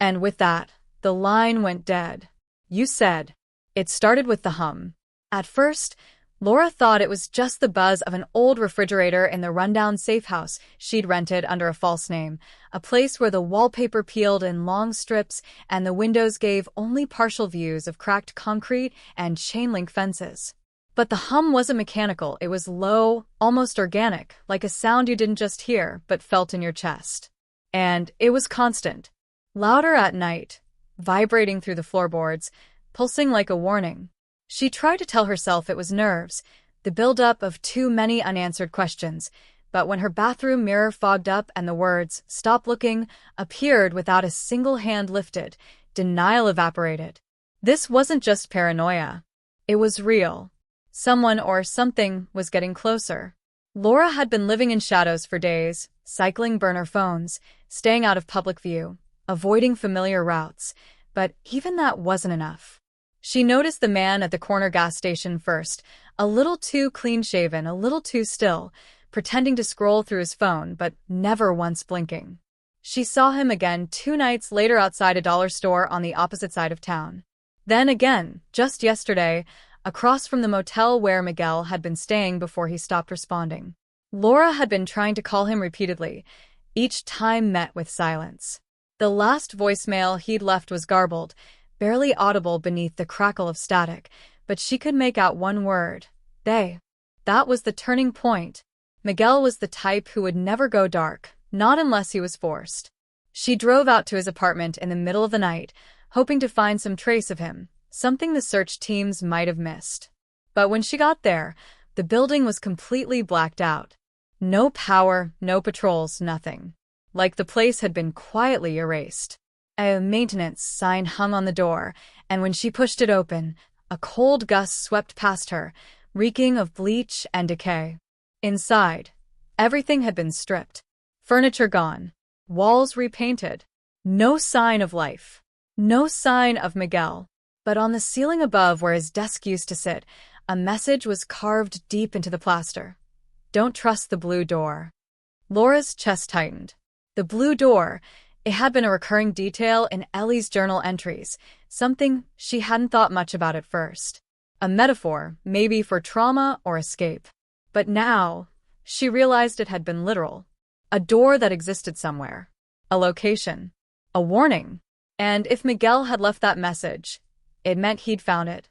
And with that, the line went dead. "You said." It started with the hum. At first, Laura thought it was just the buzz of an old refrigerator in the rundown safe house she'd rented under a false name, a place where the wallpaper peeled in long strips and the windows gave only partial views of cracked concrete and chain-link fences. But the hum wasn't mechanical, it was low, almost organic, like a sound you didn't just hear but felt in your chest. And it was constant. Louder at night, vibrating through the floorboards, pulsing like a warning. She tried to tell herself it was nerves, the buildup of too many unanswered questions, but when her bathroom mirror fogged up and the words, "Stop looking," appeared without a single hand lifted, denial evaporated. This wasn't just paranoia. It was real. Someone or something was getting closer. Laura had been living in shadows for days, cycling burner phones, staying out of public view, avoiding familiar routes, but even that wasn't enough. She noticed the man at the corner gas station first, a little too clean-shaven, a little too still, pretending to scroll through his phone, but never once blinking. She saw him again 2 nights later outside a dollar store on the opposite side of town. Then again, just yesterday, across from the motel where Miguel had been staying before he stopped responding. Laura had been trying to call him repeatedly, each time met with silence. The last voicemail he'd left was garbled, barely audible beneath the crackle of static, but she could make out one word: they. That was the turning point. Miguel was the type who would never go dark, not unless he was forced. She drove out to his apartment in the middle of the night, hoping to find some trace of him, something the search teams might have missed. But when she got there, the building was completely blacked out. No power, no patrols, nothing. Like the place had been quietly erased. A maintenance sign hung on the door, and when she pushed it open, a cold gust swept past her, reeking of bleach and decay. Inside, everything had been stripped. Furniture gone. Walls repainted. No sign of life. No sign of Miguel. But on the ceiling above where his desk used to sit, a message was carved deep into the plaster. Don't trust the blue door. Laura's chest tightened. The blue door. It had been a recurring detail in Ellie's journal entries, something she hadn't thought much about at first. A metaphor, maybe for trauma or escape. But now, she realized it had been literal. A door that existed somewhere. A location. A warning. And if Miguel had left that message, it meant he'd found it.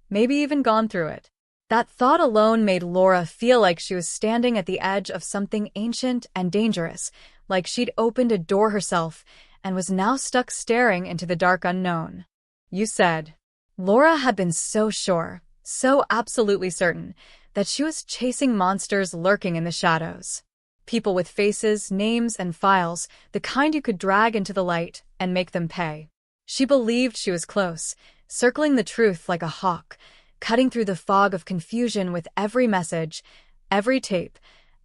Maybe even gone through it. That thought alone made Laura feel like she was standing at the edge of something ancient and dangerous, like she'd opened a door herself and was now stuck staring into the dark unknown. You said. Laura had been so sure, so absolutely certain, that she was chasing monsters lurking in the shadows. People with faces, names, and files, the kind you could drag into the light and make them pay. She believed she was close, circling the truth like a hawk, cutting through the fog of confusion with every message, every tape,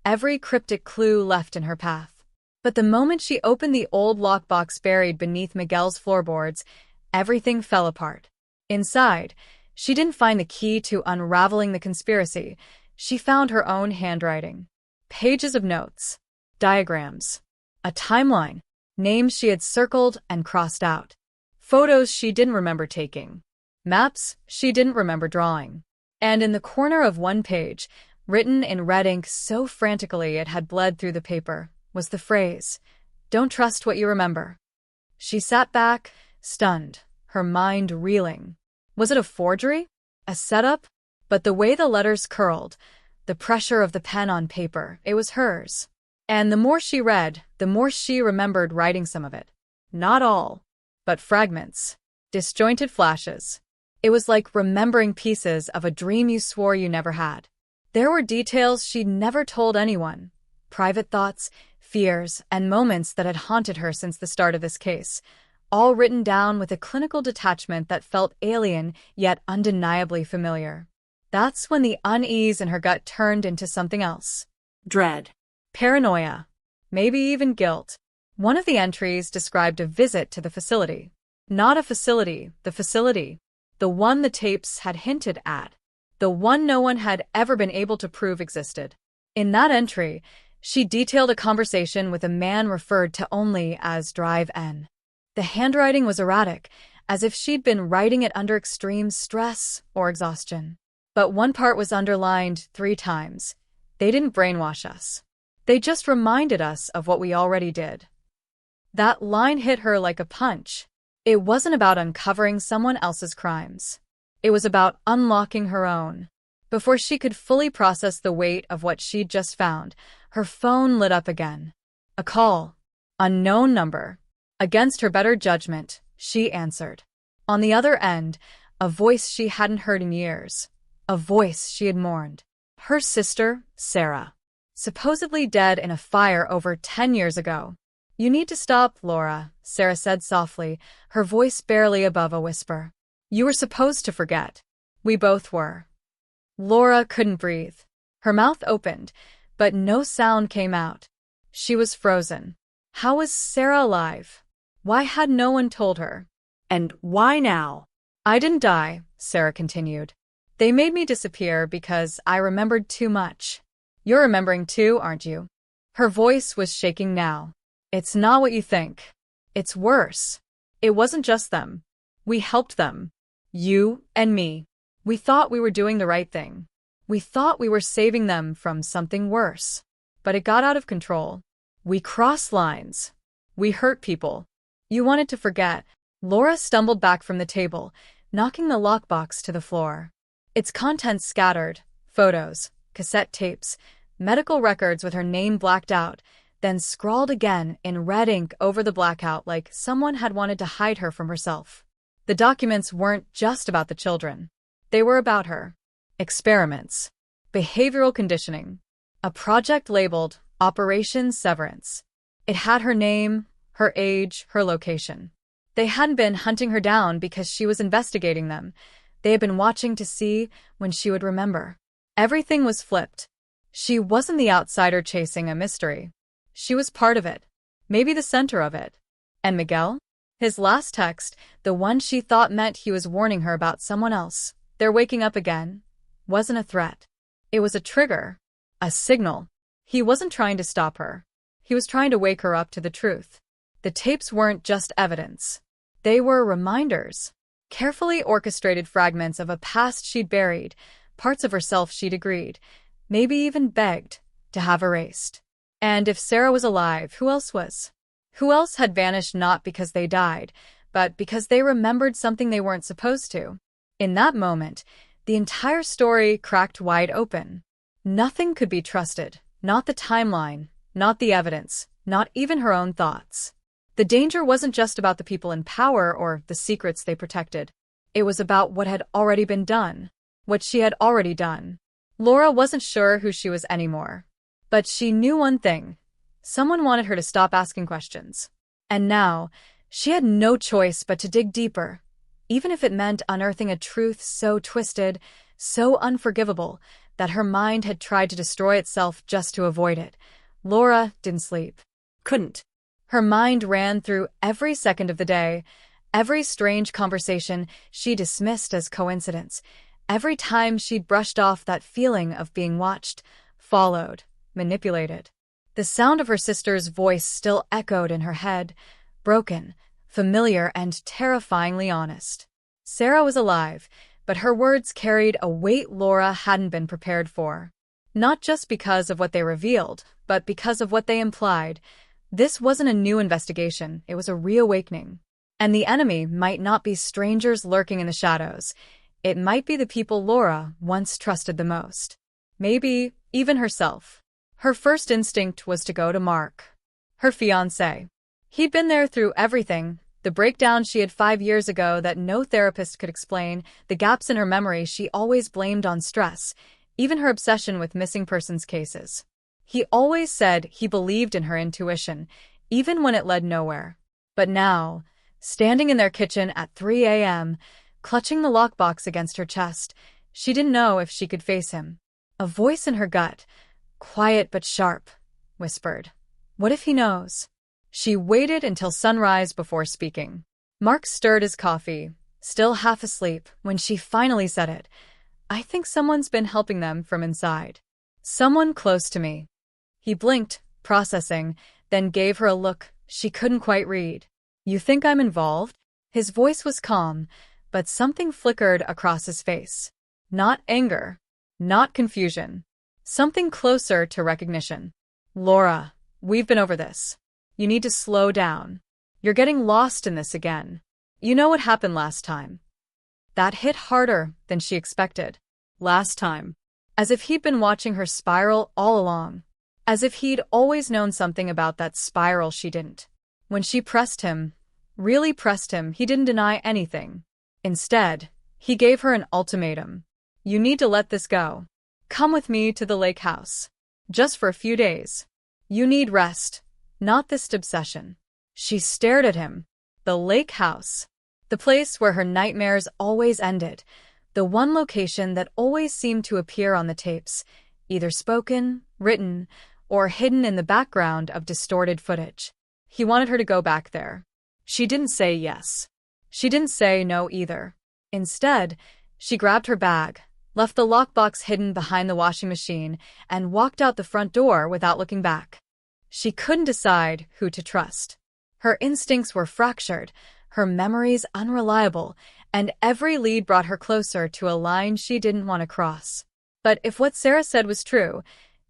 every cryptic clue left in her path. But the moment she opened the old lockbox buried beneath Miguel's floorboards, everything fell apart. Inside, she didn't find the key to unraveling the conspiracy. She found her own handwriting. Pages of notes, diagrams, a timeline, names she had circled and crossed out, photos she didn't remember taking, maps she didn't remember drawing. And in the corner of one page, written in red ink so frantically it had bled through the paper, was the phrase, "Don't trust what you remember." She sat back, stunned, her mind reeling. Was it a forgery? A setup? But the way the letters curled, the pressure of the pen on paper, it was hers. And the more she read, the more she remembered writing some of it. Not all, but fragments, disjointed flashes. It was like remembering pieces of a dream you swore you never had. There were details she'd never told anyone, private thoughts, fears, and moments that had haunted her since the start of this case, all written down with a clinical detachment that felt alien yet undeniably familiar. That's when the unease in her gut turned into something else. Dread. Paranoia. Maybe even guilt. One of the entries described a visit to the facility. Not a facility, the facility. The one the tapes had hinted at. The one no one had ever been able to prove existed. In that entry, she detailed a conversation with a man referred to only as Drive N. The handwriting was erratic, as if she'd been writing it under extreme stress or exhaustion. But one part was underlined 3 times. They didn't brainwash us. They just reminded us of what we already did. That line hit her like a punch. It wasn't about uncovering someone else's crimes. It was about unlocking her own. Before she could fully process the weight of what she'd just found, her phone lit up again. A call. Unknown number. Against her better judgment, she answered. On the other end, a voice she hadn't heard in years. A voice she had mourned. Her sister, Sarah. Supposedly dead in a fire over 10 years ago. You need to stop, Laura, Sarah said softly, her voice barely above a whisper. You were supposed to forget. We both were. Laura couldn't breathe. Her mouth opened, but no sound came out. She was frozen. How was Sarah alive? Why had no one told her? And why now? I didn't die, Sarah continued. They made me disappear because I remembered too much. You're remembering too, aren't you? Her voice was shaking now. It's not what you think. It's worse. It wasn't just them. We helped them. You and me. We thought we were doing the right thing. We thought we were saving them from something worse. But it got out of control. We crossed lines. We hurt people. You wanted to forget. Laura stumbled back from the table, knocking the lockbox to the floor. Its contents scattered: photos, cassette tapes, medical records with her name blacked out, then scrawled again in red ink over the blackout like someone had wanted to hide her from herself. The documents weren't just about the children. They were about her. Experiments. Behavioral conditioning. A project labeled Operation Severance. It had her name, her age, her location. They hadn't been hunting her down because she was investigating them. They had been watching to see when she would remember. Everything was flipped. She wasn't the outsider chasing a mystery. She was part of it. Maybe the center of it. And Miguel? His last text, the one she thought meant he was warning her about someone else, they're waking up again, wasn't a threat. It was a trigger. A signal. He wasn't trying to stop her. He was trying to wake her up to the truth. The tapes weren't just evidence. They were reminders. Carefully orchestrated fragments of a past she'd buried, parts of herself she'd agreed, maybe even begged, to have erased. And if Sarah was alive, who else was? Who else had vanished not because they died, but because they remembered something they weren't supposed to? In that moment, the entire story cracked wide open. Nothing could be trusted, not the timeline, not the evidence, not even her own thoughts. The danger wasn't just about the people in power or the secrets they protected. It was about what had already been done, what she had already done. Laura wasn't sure who she was anymore. But she knew one thing. Someone wanted her to stop asking questions. And now, she had no choice but to dig deeper, even if it meant unearthing a truth so twisted, so unforgivable, that her mind had tried to destroy itself just to avoid it. Laura didn't sleep. Couldn't. Her mind ran through every second of the day, every strange conversation she dismissed as coincidence, every time she'd brushed off that feeling of being watched, followed, manipulated. The sound of her sister's voice still echoed in her head, broken, familiar, and terrifyingly honest. Sarah was alive, but her words carried a weight Laura hadn't been prepared for. Not just because of what they revealed, but because of what they implied. This wasn't a new investigation, it was a reawakening. And the enemy might not be strangers lurking in the shadows. It might be the people Laura once trusted the most. Maybe even herself. Her first instinct was to go to Mark, her fiancé. He'd been there through everything, the breakdown she had 5 years ago that no therapist could explain, the gaps in her memory she always blamed on stress, even her obsession with missing persons cases. He always said he believed in her intuition, even when it led nowhere. But now, standing in their kitchen at 3 a.m., clutching the lockbox against her chest, she didn't know if she could face him. A voice in her gut, quiet but sharp, whispered, "What if he knows?" She waited until sunrise before speaking. Mark stirred his coffee, still half asleep, when she finally said it. "I think someone's been helping them from inside. Someone close to me." He blinked, processing, then gave her a look she couldn't quite read. "You think I'm involved?" His voice was calm, but something flickered across his face. Not anger, not confusion. Something closer to recognition. "Laura, we've been over this. You need to slow down. You're getting lost in this again. You know what happened last time." That hit harder than she expected. Last time. As if he'd been watching her spiral all along. As if he'd always known something about that spiral she didn't. When she pressed him, really pressed him, he didn't deny anything. Instead, he gave her an ultimatum. "You need to let this go. Come with me to the lake house. Just for a few days. You need rest, not this obsession." She stared at him. The lake house. The place where her nightmares always ended. The one location that always seemed to appear on the tapes, either spoken, written, or hidden in the background of distorted footage. He wanted her to go back there. She didn't say yes. She didn't say no either. Instead, she grabbed her bag, left the lockbox hidden behind the washing machine, and walked out the front door without looking back. She couldn't decide who to trust. Her instincts were fractured, her memories unreliable, and every lead brought her closer to a line she didn't want to cross. But if what Sarah said was true,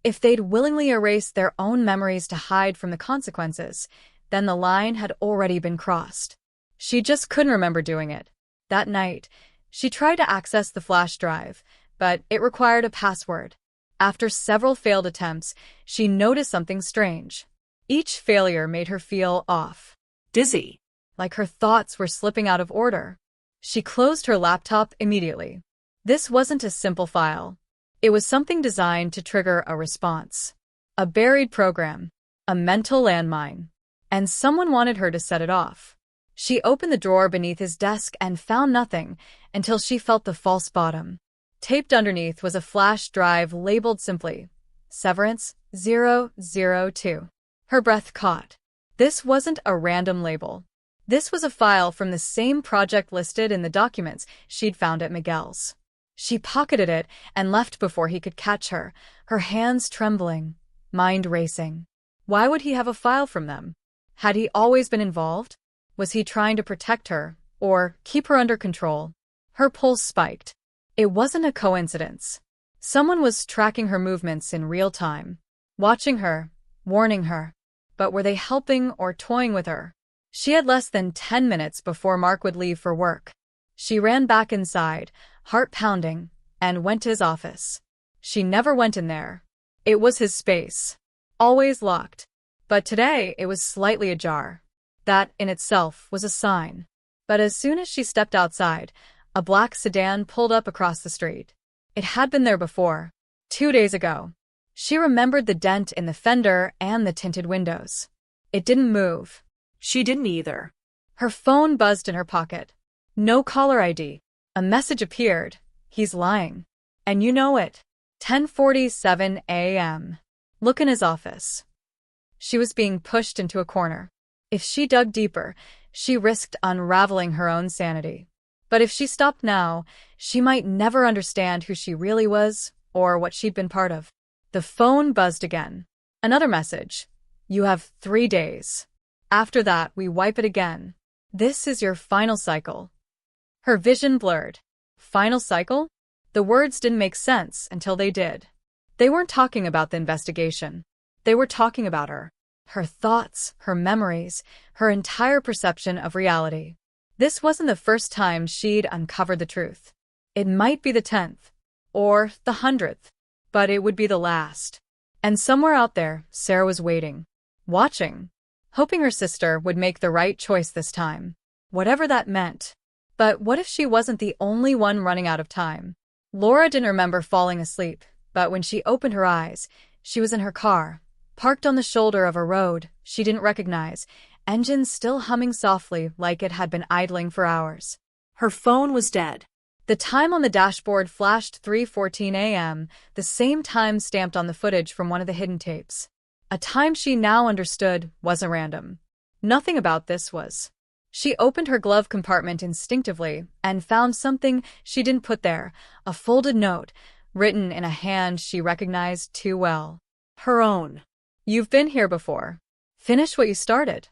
if they'd willingly erased their own memories to hide from the consequences, then the line had already been crossed. She just couldn't remember doing it. That night, she tried to access the flash drive, but it required a password. After several failed attempts, she noticed something strange. Each failure made her feel off, Dizzy. like her thoughts were slipping out of order. She closed her laptop immediately. This wasn't a simple file. It was something designed to trigger a response. A buried program, a mental landmine, and someone wanted her to set it off. She opened the drawer beneath his desk and found nothing until she felt the false bottom. Taped underneath was a flash drive labeled simply, Severance 002. Her breath caught. This wasn't a random label. This was a file from the same project listed in the documents she'd found at Miguel's. She pocketed it and left before he could catch her, her hands trembling, mind racing. Why would he have a file from them? Had he always been involved? Was he trying to protect her, or keep her under control? Her pulse spiked. It wasn't a coincidence. Someone was tracking her movements in real time, watching her, warning her. But were they helping or toying with her? She had less than 10 minutes before Mark would leave for work. She ran back inside, heart pounding, and went to his office. She never went in there. It was his space, always locked. But today it was slightly ajar. That, in itself, was a sign. But as soon as she stepped outside, a black sedan pulled up across the street. It had been there before, 2 days ago. She remembered the dent in the fender and the tinted windows. It didn't move. She didn't either. Her phone buzzed in her pocket. No caller ID. A message appeared. He's lying. And you know it. 10:47 a.m. Look in his office. She was being pushed into a corner. If she dug deeper, she risked unraveling her own sanity. But if she stopped now, she might never understand who she really was or what she'd been part of. The phone buzzed again. Another message. You have 3 days. After that, we wipe it again. This is your final cycle. Her vision blurred. Final cycle? The words didn't make sense until they did. They weren't talking about the investigation. They were talking about her. Her thoughts, her memories, her entire perception of reality. This wasn't the first time she'd uncovered the truth. It might be the 10th, or the 100th, but it would be the last. And somewhere out there, Sarah was waiting, watching, hoping her sister would make the right choice this time, whatever that meant. But what if she wasn't the only one running out of time? Laura didn't remember falling asleep, but when she opened her eyes, she was in her car, parked on the shoulder of a road she didn't recognize, engine still humming softly like it had been idling for hours. Her phone was dead. The time on the dashboard flashed 3:14 a.m., the same time stamped on the footage from one of the hidden tapes. A time she now understood wasn't random. Nothing about this was. She opened her glove compartment instinctively and found something she didn't put there, a folded note, written in a hand she recognized too well. Her own. You've been here before. Finish what you started.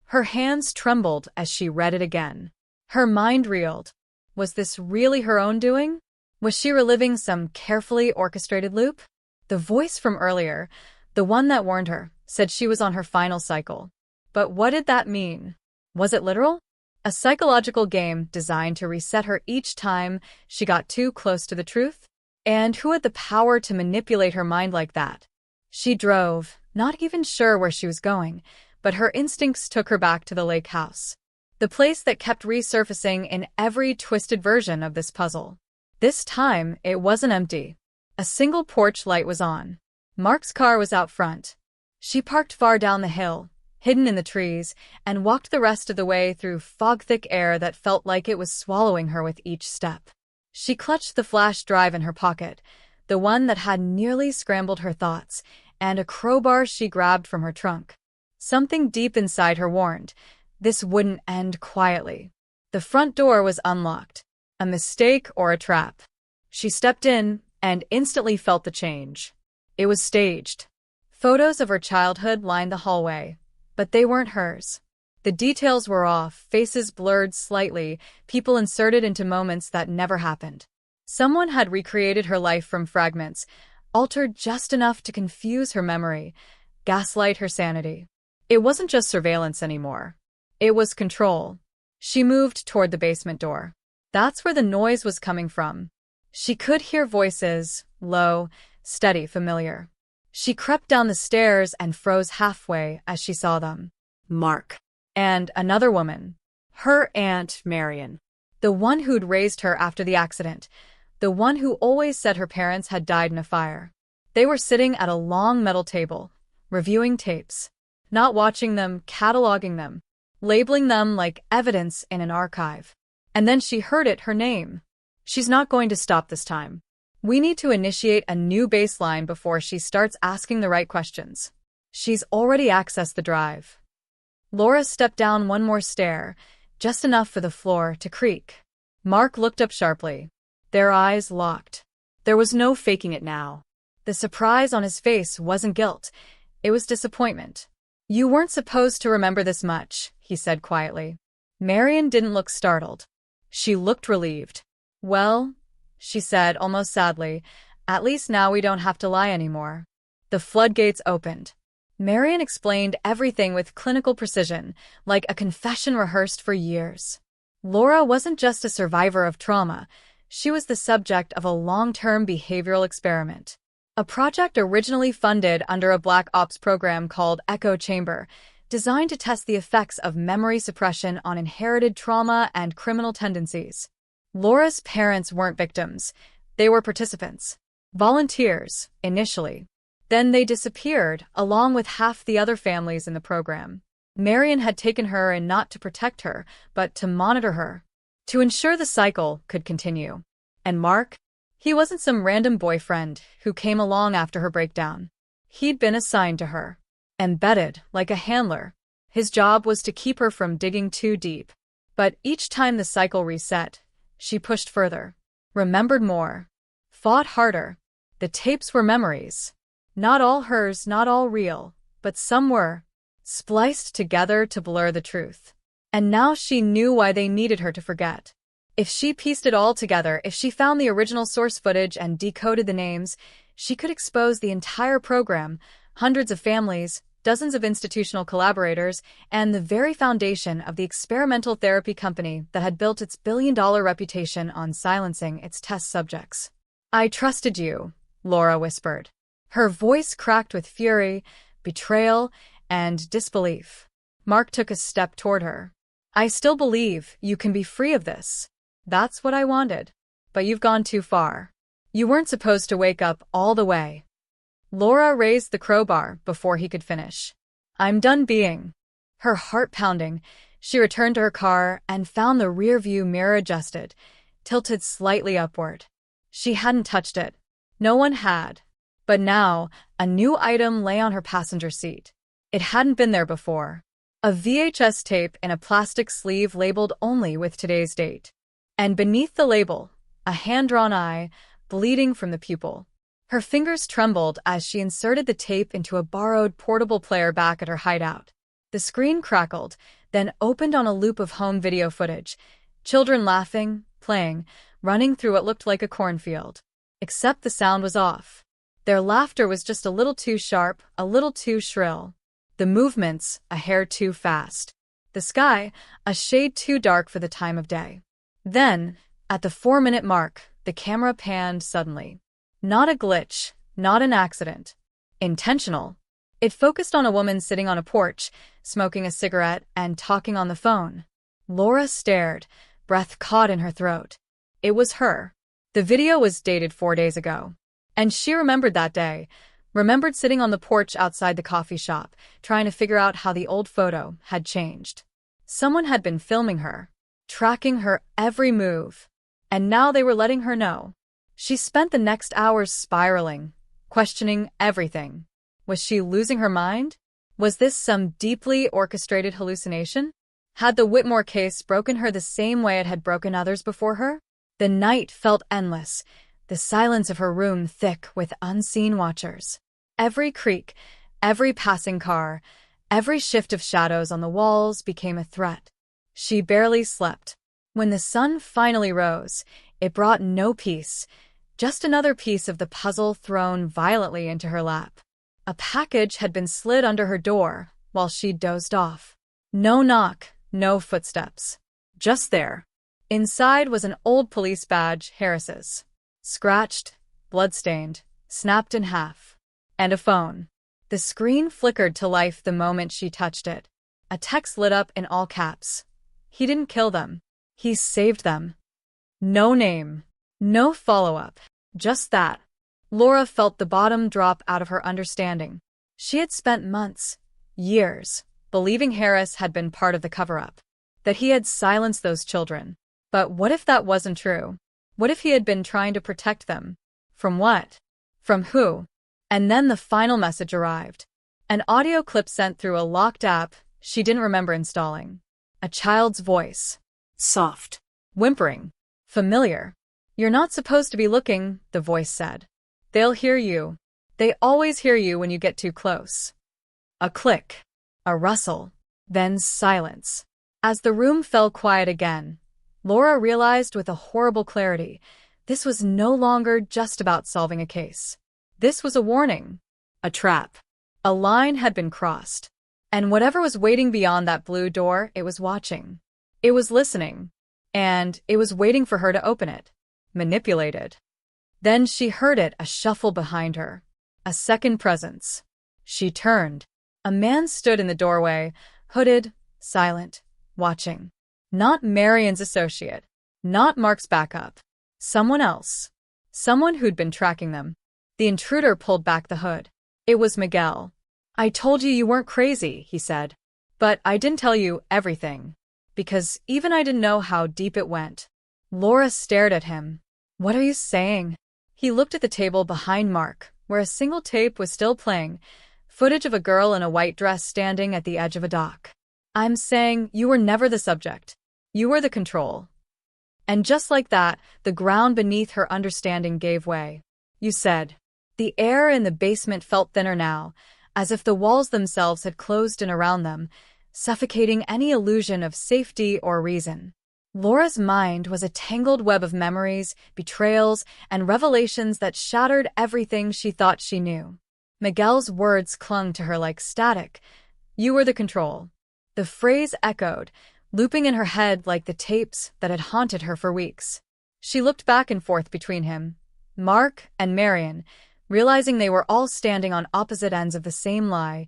Her hands trembled as she read it again. Her mind reeled. Was this really her own doing? Was she reliving some carefully orchestrated loop? The voice from earlier, the one that warned her, said she was on her final cycle. But what did that mean? Was it literal? A psychological game designed to reset her each time she got too close to the truth? And who had the power to manipulate her mind like that? She drove, not even sure where she was going, but her instincts took her back to the lake house. The place that kept resurfacing in every twisted version of this puzzle. This time, it wasn't empty. A single porch light was on. Mark's car was out front. She parked far down the hill, hidden in the trees, and walked the rest of the way through fog-thick air that felt like it was swallowing her with each step. She clutched the flash drive in her pocket, the one that had nearly scrambled her thoughts, and a crowbar she grabbed from her trunk. Something deep inside her warned, this wouldn't end quietly. The front door was unlocked. A mistake or a trap? She stepped in and instantly felt the change. It was staged. Photos of her childhood lined the hallway, but they weren't hers. The details were off, faces blurred slightly, people inserted into moments that never happened. Someone had recreated her life from fragments, altered just enough to confuse her memory, gaslight her sanity. It wasn't just surveillance anymore. It was control. She moved toward the basement door. That's where the noise was coming from. She could hear voices, low, steady, familiar. She crept down the stairs and froze halfway as she saw them. Mark. And another woman. Her Aunt Marion. The one who'd raised her after the accident. The one who always said her parents had died in a fire. They were sitting at a long metal table, reviewing tapes. Not watching them, cataloging them, labeling them like evidence in an archive. And then she heard it, her name. She's not going to stop this time. We need to initiate a new baseline before she starts asking the right questions. She's already accessed the drive. Laura stepped down one more stair, just enough for the floor to creak. Mark looked up sharply. Their eyes locked. There was no faking it now. The surprise on his face wasn't guilt. It was disappointment. You weren't supposed to remember this much, he said quietly. Marion didn't look startled. She looked relieved. Well, she said almost sadly, at least now we don't have to lie anymore. The floodgates opened. Marion explained everything with clinical precision, like a confession rehearsed for years. Laura wasn't just a survivor of trauma. She was the subject of a long-term behavioral experiment. A project originally funded under a Black Ops program called Echo Chamber, designed to test the effects of memory suppression on inherited trauma and criminal tendencies. Laura's parents weren't victims. They were participants. Volunteers, initially. Then they disappeared, along with half the other families in the program. Marion had taken her in not to protect her, but to monitor her, to ensure the cycle could continue. And Mark? He wasn't some random boyfriend who came along after her breakdown. He'd been assigned to her. Embedded, like a handler. His job was to keep her from digging too deep. But each time the cycle reset, she pushed further. Remembered more. Fought harder. The tapes were memories. Not all hers, not all real, but some were. Spliced together to blur the truth. And now she knew why they needed her to forget. If she pieced it all together, if she found the original source footage and decoded the names, she could expose the entire program, hundreds of families, dozens of institutional collaborators, and the very foundation of the experimental therapy company that had built its billion-dollar reputation on silencing its test subjects. I trusted you, Laura whispered. Her voice cracked with fury, betrayal, and disbelief. Mark took a step toward her. I still believe you can be free of this. That's what I wanted. But you've gone too far. You weren't supposed to wake up all the way. Laura raised the crowbar before he could finish. I'm done being. Her heart pounding, she returned to her car and found the rear-view mirror adjusted, tilted slightly upward. She hadn't touched it. No one had. But now, a new item lay on her passenger seat. It hadn't been there before. A VHS tape in a plastic sleeve labeled only with today's date. And beneath the label, a hand-drawn eye, bleeding from the pupil. Her fingers trembled as she inserted the tape into a borrowed portable player back at her hideout. The screen crackled, then opened on a loop of home video footage. Children laughing, playing, running through what looked like a cornfield. Except the sound was off. Their laughter was just a little too sharp, a little too shrill. The movements, a hair too fast. The sky, a shade too dark for the time of day. Then, at the 4-minute mark, the camera panned suddenly. Not a glitch, not an accident. Intentional. It focused on a woman sitting on a porch, smoking a cigarette and talking on the phone. Laura stared, breath caught in her throat. It was her. The video was dated 4 days ago. And she remembered that day, remembered sitting on the porch outside the coffee shop, trying to figure out how the old photo had changed. Someone had been filming her, tracking her every move. And now they were letting her know. She spent the next hours spiraling, questioning everything. Was she losing her mind? Was this some deeply orchestrated hallucination? Had the Whitmore case broken her the same way it had broken others before her? The night felt endless, the silence of her room thick with unseen watchers. Every creak, every passing car, every shift of shadows on the walls became a threat. She barely slept. When the sun finally rose, it brought no peace, just another piece of the puzzle thrown violently into her lap. A package had been slid under her door while she dozed off. No knock, no footsteps. Just there. Inside was an old police badge, Harris's. Scratched, blood-stained, snapped in half. And a phone. The screen flickered to life the moment she touched it. A text lit up in all caps. He didn't kill them. He saved them. No name. No follow-up. Just that. Laura felt the bottom drop out of her understanding. She had spent months, years, believing Harris had been part of the cover-up. That he had silenced those children. But what if that wasn't true? What if he had been trying to protect them? From what? From who? And then the final message arrived. An audio clip sent through a locked app she didn't remember installing. A child's voice. Soft. Whimpering. Familiar. "You're not supposed to be looking," the voice said. "They'll hear you. They always hear you when you get too close." A click. A rustle. Then silence. As the room fell quiet again, Laura realized with a horrible clarity, this was no longer just about solving a case. This was a warning. A trap. A line had been crossed. And whatever was waiting beyond that blue door, it was watching. It was listening. And it was waiting for her to open it. Manipulated. Then she heard it, a shuffle behind her. A second presence. She turned. A man stood in the doorway, hooded, silent, watching. Not Marion's associate. Not Mark's backup. Someone else. Someone who'd been tracking them. The intruder pulled back the hood. It was Miguel. "I told you weren't crazy," he said. "But I didn't tell you everything. Because even I didn't know how deep it went." Laura stared at him. "What are you saying?" He looked at the table behind Mark, where a single tape was still playing, footage of a girl in a white dress standing at the edge of a dock. "I'm saying you were never the subject. You were the control." And just like that, the ground beneath her understanding gave way. "You said." The air in the basement felt thinner now, as if the walls themselves had closed in around them, suffocating any illusion of safety or reason. Laura's mind was a tangled web of memories, betrayals, and revelations that shattered everything she thought she knew. Miguel's words clung to her like static. "You were the control." The phrase echoed, looping in her head like the tapes that had haunted her for weeks. She looked back and forth between him, Mark, and Marion, realizing they were all standing on opposite ends of the same lie,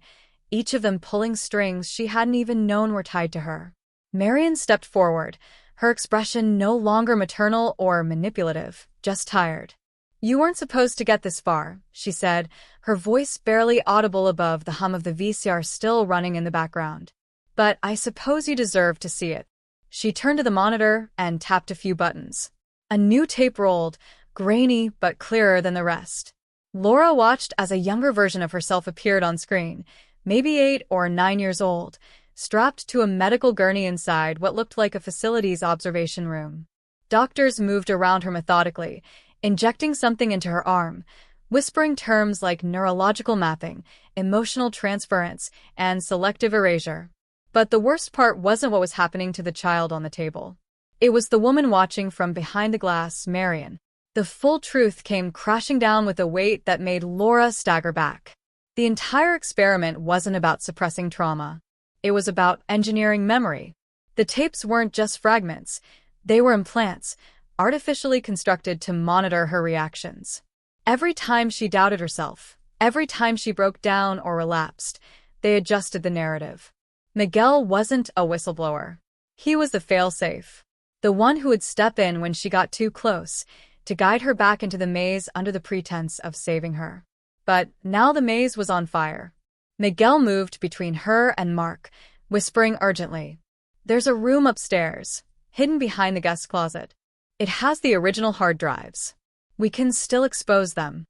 each of them pulling strings she hadn't even known were tied to her. Marion stepped forward, her expression no longer maternal or manipulative, just tired. "You weren't supposed to get this far," she said, her voice barely audible above the hum of the VCR still running in the background. "But I suppose you deserve to see it." She turned to the monitor and tapped a few buttons. A new tape rolled, grainy but clearer than the rest. Laura watched as a younger version of herself appeared on screen, maybe 8 or 9 years old, strapped to a medical gurney inside what looked like a facility's observation room. Doctors moved around her methodically, injecting something into her arm, whispering terms like neurological mapping, emotional transference, and selective erasure. But the worst part wasn't what was happening to the child on the table. It was the woman watching from behind the glass, Marion. The full truth came crashing down with a weight that made Laura stagger back. The entire experiment wasn't about suppressing trauma. It was about engineering memory. The tapes weren't just fragments. They were implants, artificially constructed to monitor her reactions. Every time she doubted herself, every time she broke down or relapsed, they adjusted the narrative. Miguel wasn't a whistleblower. He was the failsafe. The one who would step in when she got too close, to guide her back into the maze under the pretense of saving her. But now the maze was on fire. Miguel moved between her and Mark, whispering urgently, "There's a room upstairs, hidden behind the guest closet. It has the original hard drives. We can still expose them."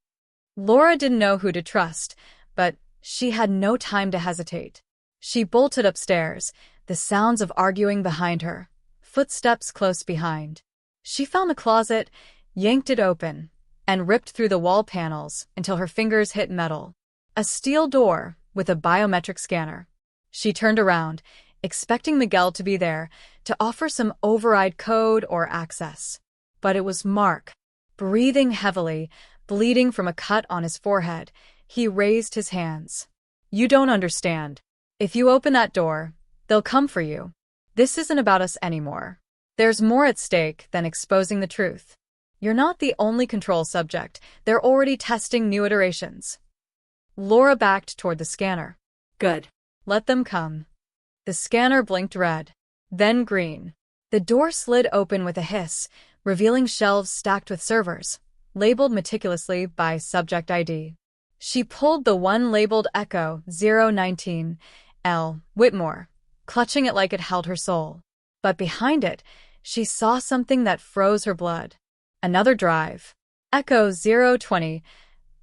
Laura didn't know who to trust, but she had no time to hesitate. She bolted upstairs, the sounds of arguing behind her, footsteps close behind. She found the closet, yanked it open, and ripped through the wall panels until her fingers hit metal. A steel door with a biometric scanner. She turned around, expecting Miguel to be there to offer some override code or access. But it was Mark. Breathing heavily, bleeding from a cut on his forehead, he raised his hands. "You don't understand. If you open that door, they'll come for you. This isn't about us anymore. There's more at stake than exposing the truth. You're not the only control subject. They're already testing new iterations." Laura backed toward the scanner. Good. "Let them come." The scanner blinked red, then green. The door slid open with a hiss, revealing shelves stacked with servers, labeled meticulously by subject ID. She pulled the one labeled Echo 019 L. Whitmore, clutching it like it held her soul. But behind it, she saw something that froze her blood. Another drive. Echo 020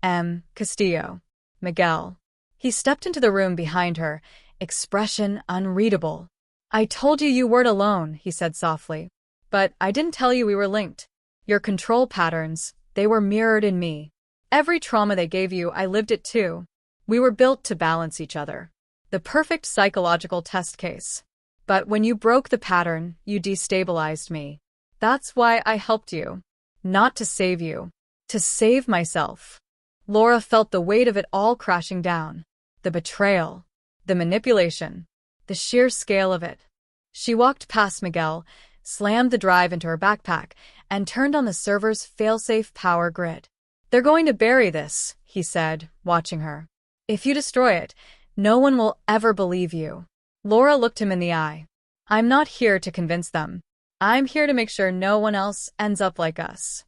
M. Castillo. Miguel. He stepped into the room behind her, expression unreadable. "I told you you weren't alone," he said softly. "But I didn't tell you we were linked. Your control patterns, they were mirrored in me. Every trauma they gave you, I lived it too. We were built to balance each other. The perfect psychological test case. But when you broke the pattern, you destabilized me. That's why I helped you. Not to save you. To save myself." Laura felt the weight of it all crashing down. The betrayal. The manipulation. The sheer scale of it. She walked past Miguel, slammed the drive into her backpack, and turned on the server's failsafe power grid. "They're going to bury this," he said, watching her. "If you destroy it, no one will ever believe you." Laura looked him in the eye. "I'm not here to convince them. I'm here to make sure no one else ends up like us."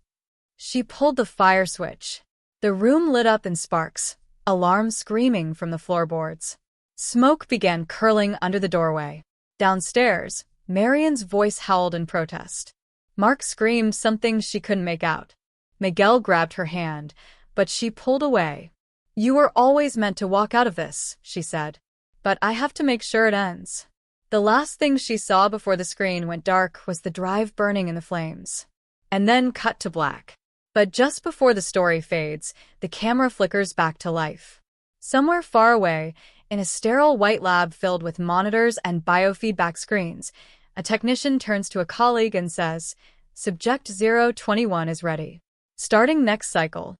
She pulled the fire switch. The room lit up in sparks, alarms screaming from the floorboards. Smoke began curling under the doorway. Downstairs, Marian's voice howled in protest. Mark screamed something she couldn't make out. Miguel grabbed her hand, but she pulled away. "You were always meant to walk out of this," she said. "But I have to make sure it ends." The last thing she saw before the screen went dark was the drive burning in the flames. And then cut to black. But just before the story fades, the camera flickers back to life. Somewhere far away, in a sterile white lab filled with monitors and biofeedback screens, a technician turns to a colleague and says, "Subject 021 is ready. Starting next cycle."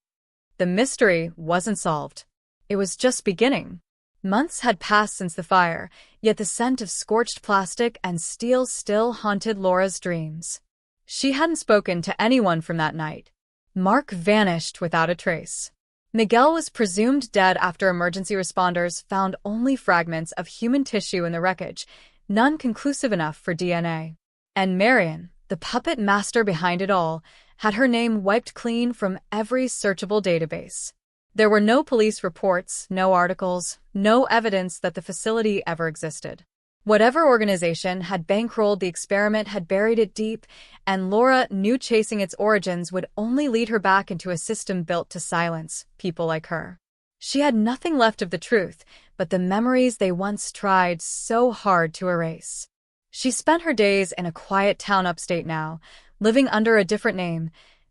The mystery wasn't solved. It was just beginning. Months had passed since the fire, yet the scent of scorched plastic and steel still haunted Laura's dreams. She hadn't spoken to anyone from that night. Mark vanished without a trace. Miguel was presumed dead after emergency responders found only fragments of human tissue in the wreckage, none conclusive enough for DNA. And Marian, the puppet master behind it all, had her name wiped clean from every searchable database. There were no police reports, no articles, no evidence that the facility ever existed. Whatever organization had bankrolled the experiment had buried it deep, and Laura knew chasing its origins would only lead her back into a system built to silence people like her. She had nothing left of the truth, but the memories they once tried so hard to erase. She spent her days in a quiet town upstate now, living under a different name,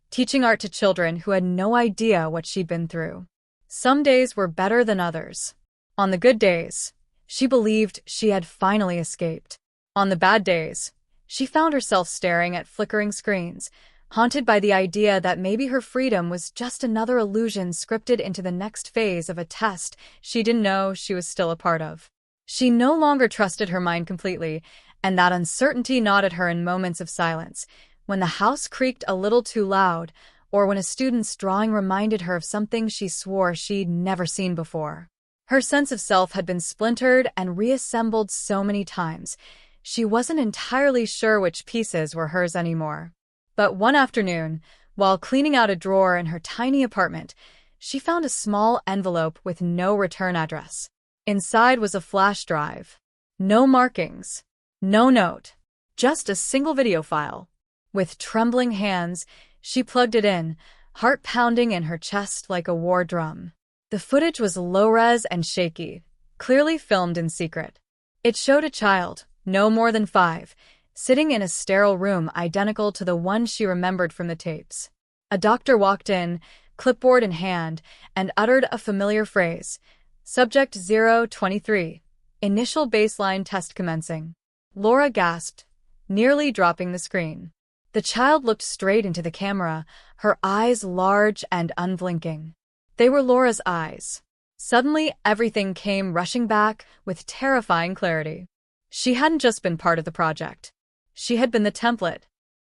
teaching art to children who had no idea what she'd been through. Some days were better than others. On the good days, she believed she had finally escaped. On the bad days, she found herself staring at flickering screens, haunted by the idea that maybe her freedom was just another illusion scripted into the next phase of a test she didn't know she was still a part of. She no longer trusted her mind completely, and that uncertainty gnawed at her in moments of silence, when the house creaked a little too loud, or when a student's drawing reminded her of something she swore she'd never seen before. Her sense of self had been splintered and reassembled so many times, she wasn't entirely sure which pieces were hers anymore. But one afternoon, while cleaning out a drawer in her tiny apartment, she found a small envelope with no return address. Inside was a flash drive. No markings. No note. Just a single video file. With trembling hands, she plugged it in, heart pounding in her chest like a war drum. The footage was low-res and shaky, clearly filmed in secret. It showed a child, no more than 5, sitting in a sterile room identical to the one she remembered from the tapes. A doctor walked in, clipboard in hand, and uttered a familiar phrase. Subject 023. Initial baseline test commencing. Laura gasped, nearly dropping the screen. The child looked straight into the camera, her eyes large and unblinking. They were Laura's eyes. Suddenly, everything came rushing back with terrifying clarity. She hadn't just been part of the project. She had been the template,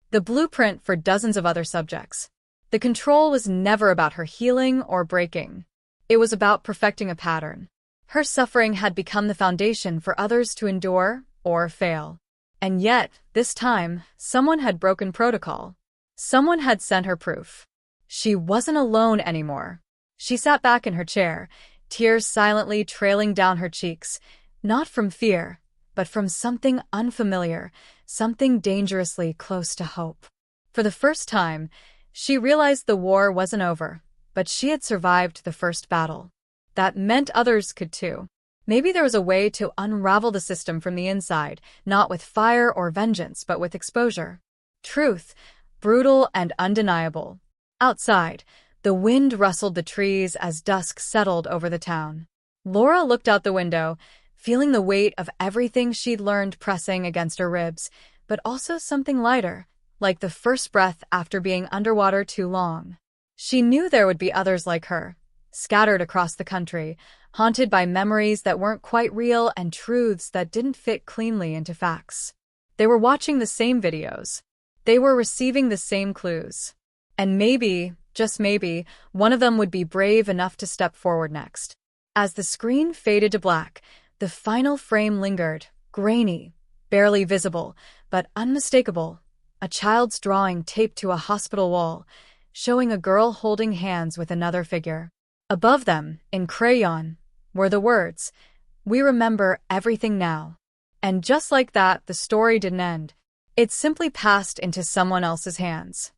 the blueprint for dozens of other subjects. The control was never about her healing or breaking. It was about perfecting a pattern. Her suffering had become the foundation for others to endure or fail. And yet, this time, someone had broken protocol. Someone had sent her proof. She wasn't alone anymore. She sat back in her chair, tears silently trailing down her cheeks, not from fear, but from something unfamiliar, something dangerously close to hope. For the first time, she realized the war wasn't over, but she had survived the first battle. That meant others could too. Maybe there was a way to unravel the system from the inside, not with fire or vengeance, but with exposure. Truth, brutal and undeniable. Outside, the wind rustled the trees as dusk settled over the town. Laura looked out the window, feeling the weight of everything she'd learned pressing against her ribs, but also something lighter, like the first breath after being underwater too long. She knew there would be others like her, scattered across the country, haunted by memories that weren't quite real and truths that didn't fit cleanly into facts. They were watching the same videos. They were receiving the same clues. And maybe, just maybe, one of them would be brave enough to step forward next. As the screen faded to black, the final frame lingered, grainy, barely visible, but unmistakable. A child's drawing taped to a hospital wall, showing a girl holding hands with another figure. Above them, in crayon, were the words, "We remember everything now." And just like that, the story didn't end. It simply passed into someone else's hands.